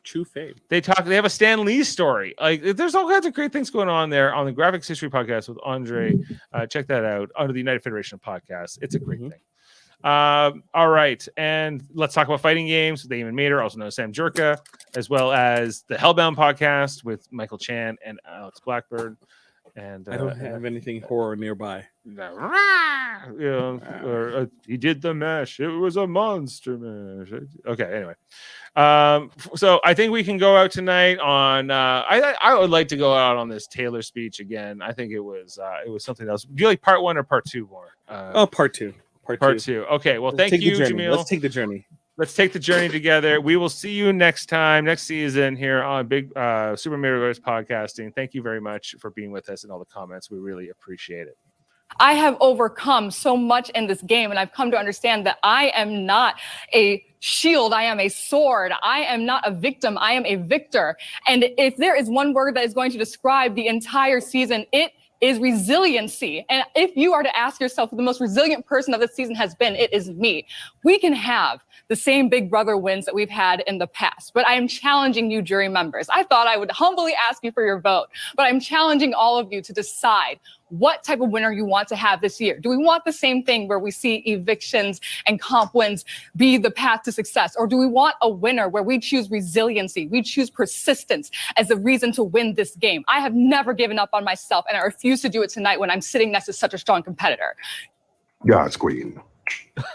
They have a Stan Lee story. Like, there's all kinds of great things going on there on the Graphics History Podcast with Andre. Check that out under the United Federation of Podcasts. It's a great thing. All right, and let's talk about fighting games with Damon Mader, also known as Sam Jurka, as well as the Hellbound podcast with Michael Chan and Alex Blackbird. And I don't have anything horror nearby. Or he did the mesh. It was a monster mesh. Okay, anyway. So I think we can go out tonight on. I would like to go out on this Taylor speech again. I think it was something else. Do you like part 1 or part 2 more? Part 2. Part 2. Okay. Well, Let's thank you, Jaemeel. Jaemeel. Let's take the journey. Let's take the journey together. We will see you next season here on Big Super Mario Bros. Podcasting. Thank you very much for being with us and all the comments. We really appreciate it. I have overcome so much in this game, and I've come to understand that I am not a shield. I am a sword. I am not a victim. I am a victor. And if there is one word that is going to describe the entire season, it is resiliency. And if you are to ask yourself who the most resilient person of this season has been, it is me. We can have the same Big Brother wins that we've had in the past, but I am challenging you, jury members. I thought I would humbly ask you for your vote, but I'm challenging all of you to decide what type of winner you want to have this year. Do we want the same thing where we see evictions and comp wins be the path to success? Or do we want a winner where we choose resiliency, we choose persistence as the reason to win this game? I have never given up on myself, and I refuse to do it tonight when I'm sitting next to such a strong competitor. Godsqueen.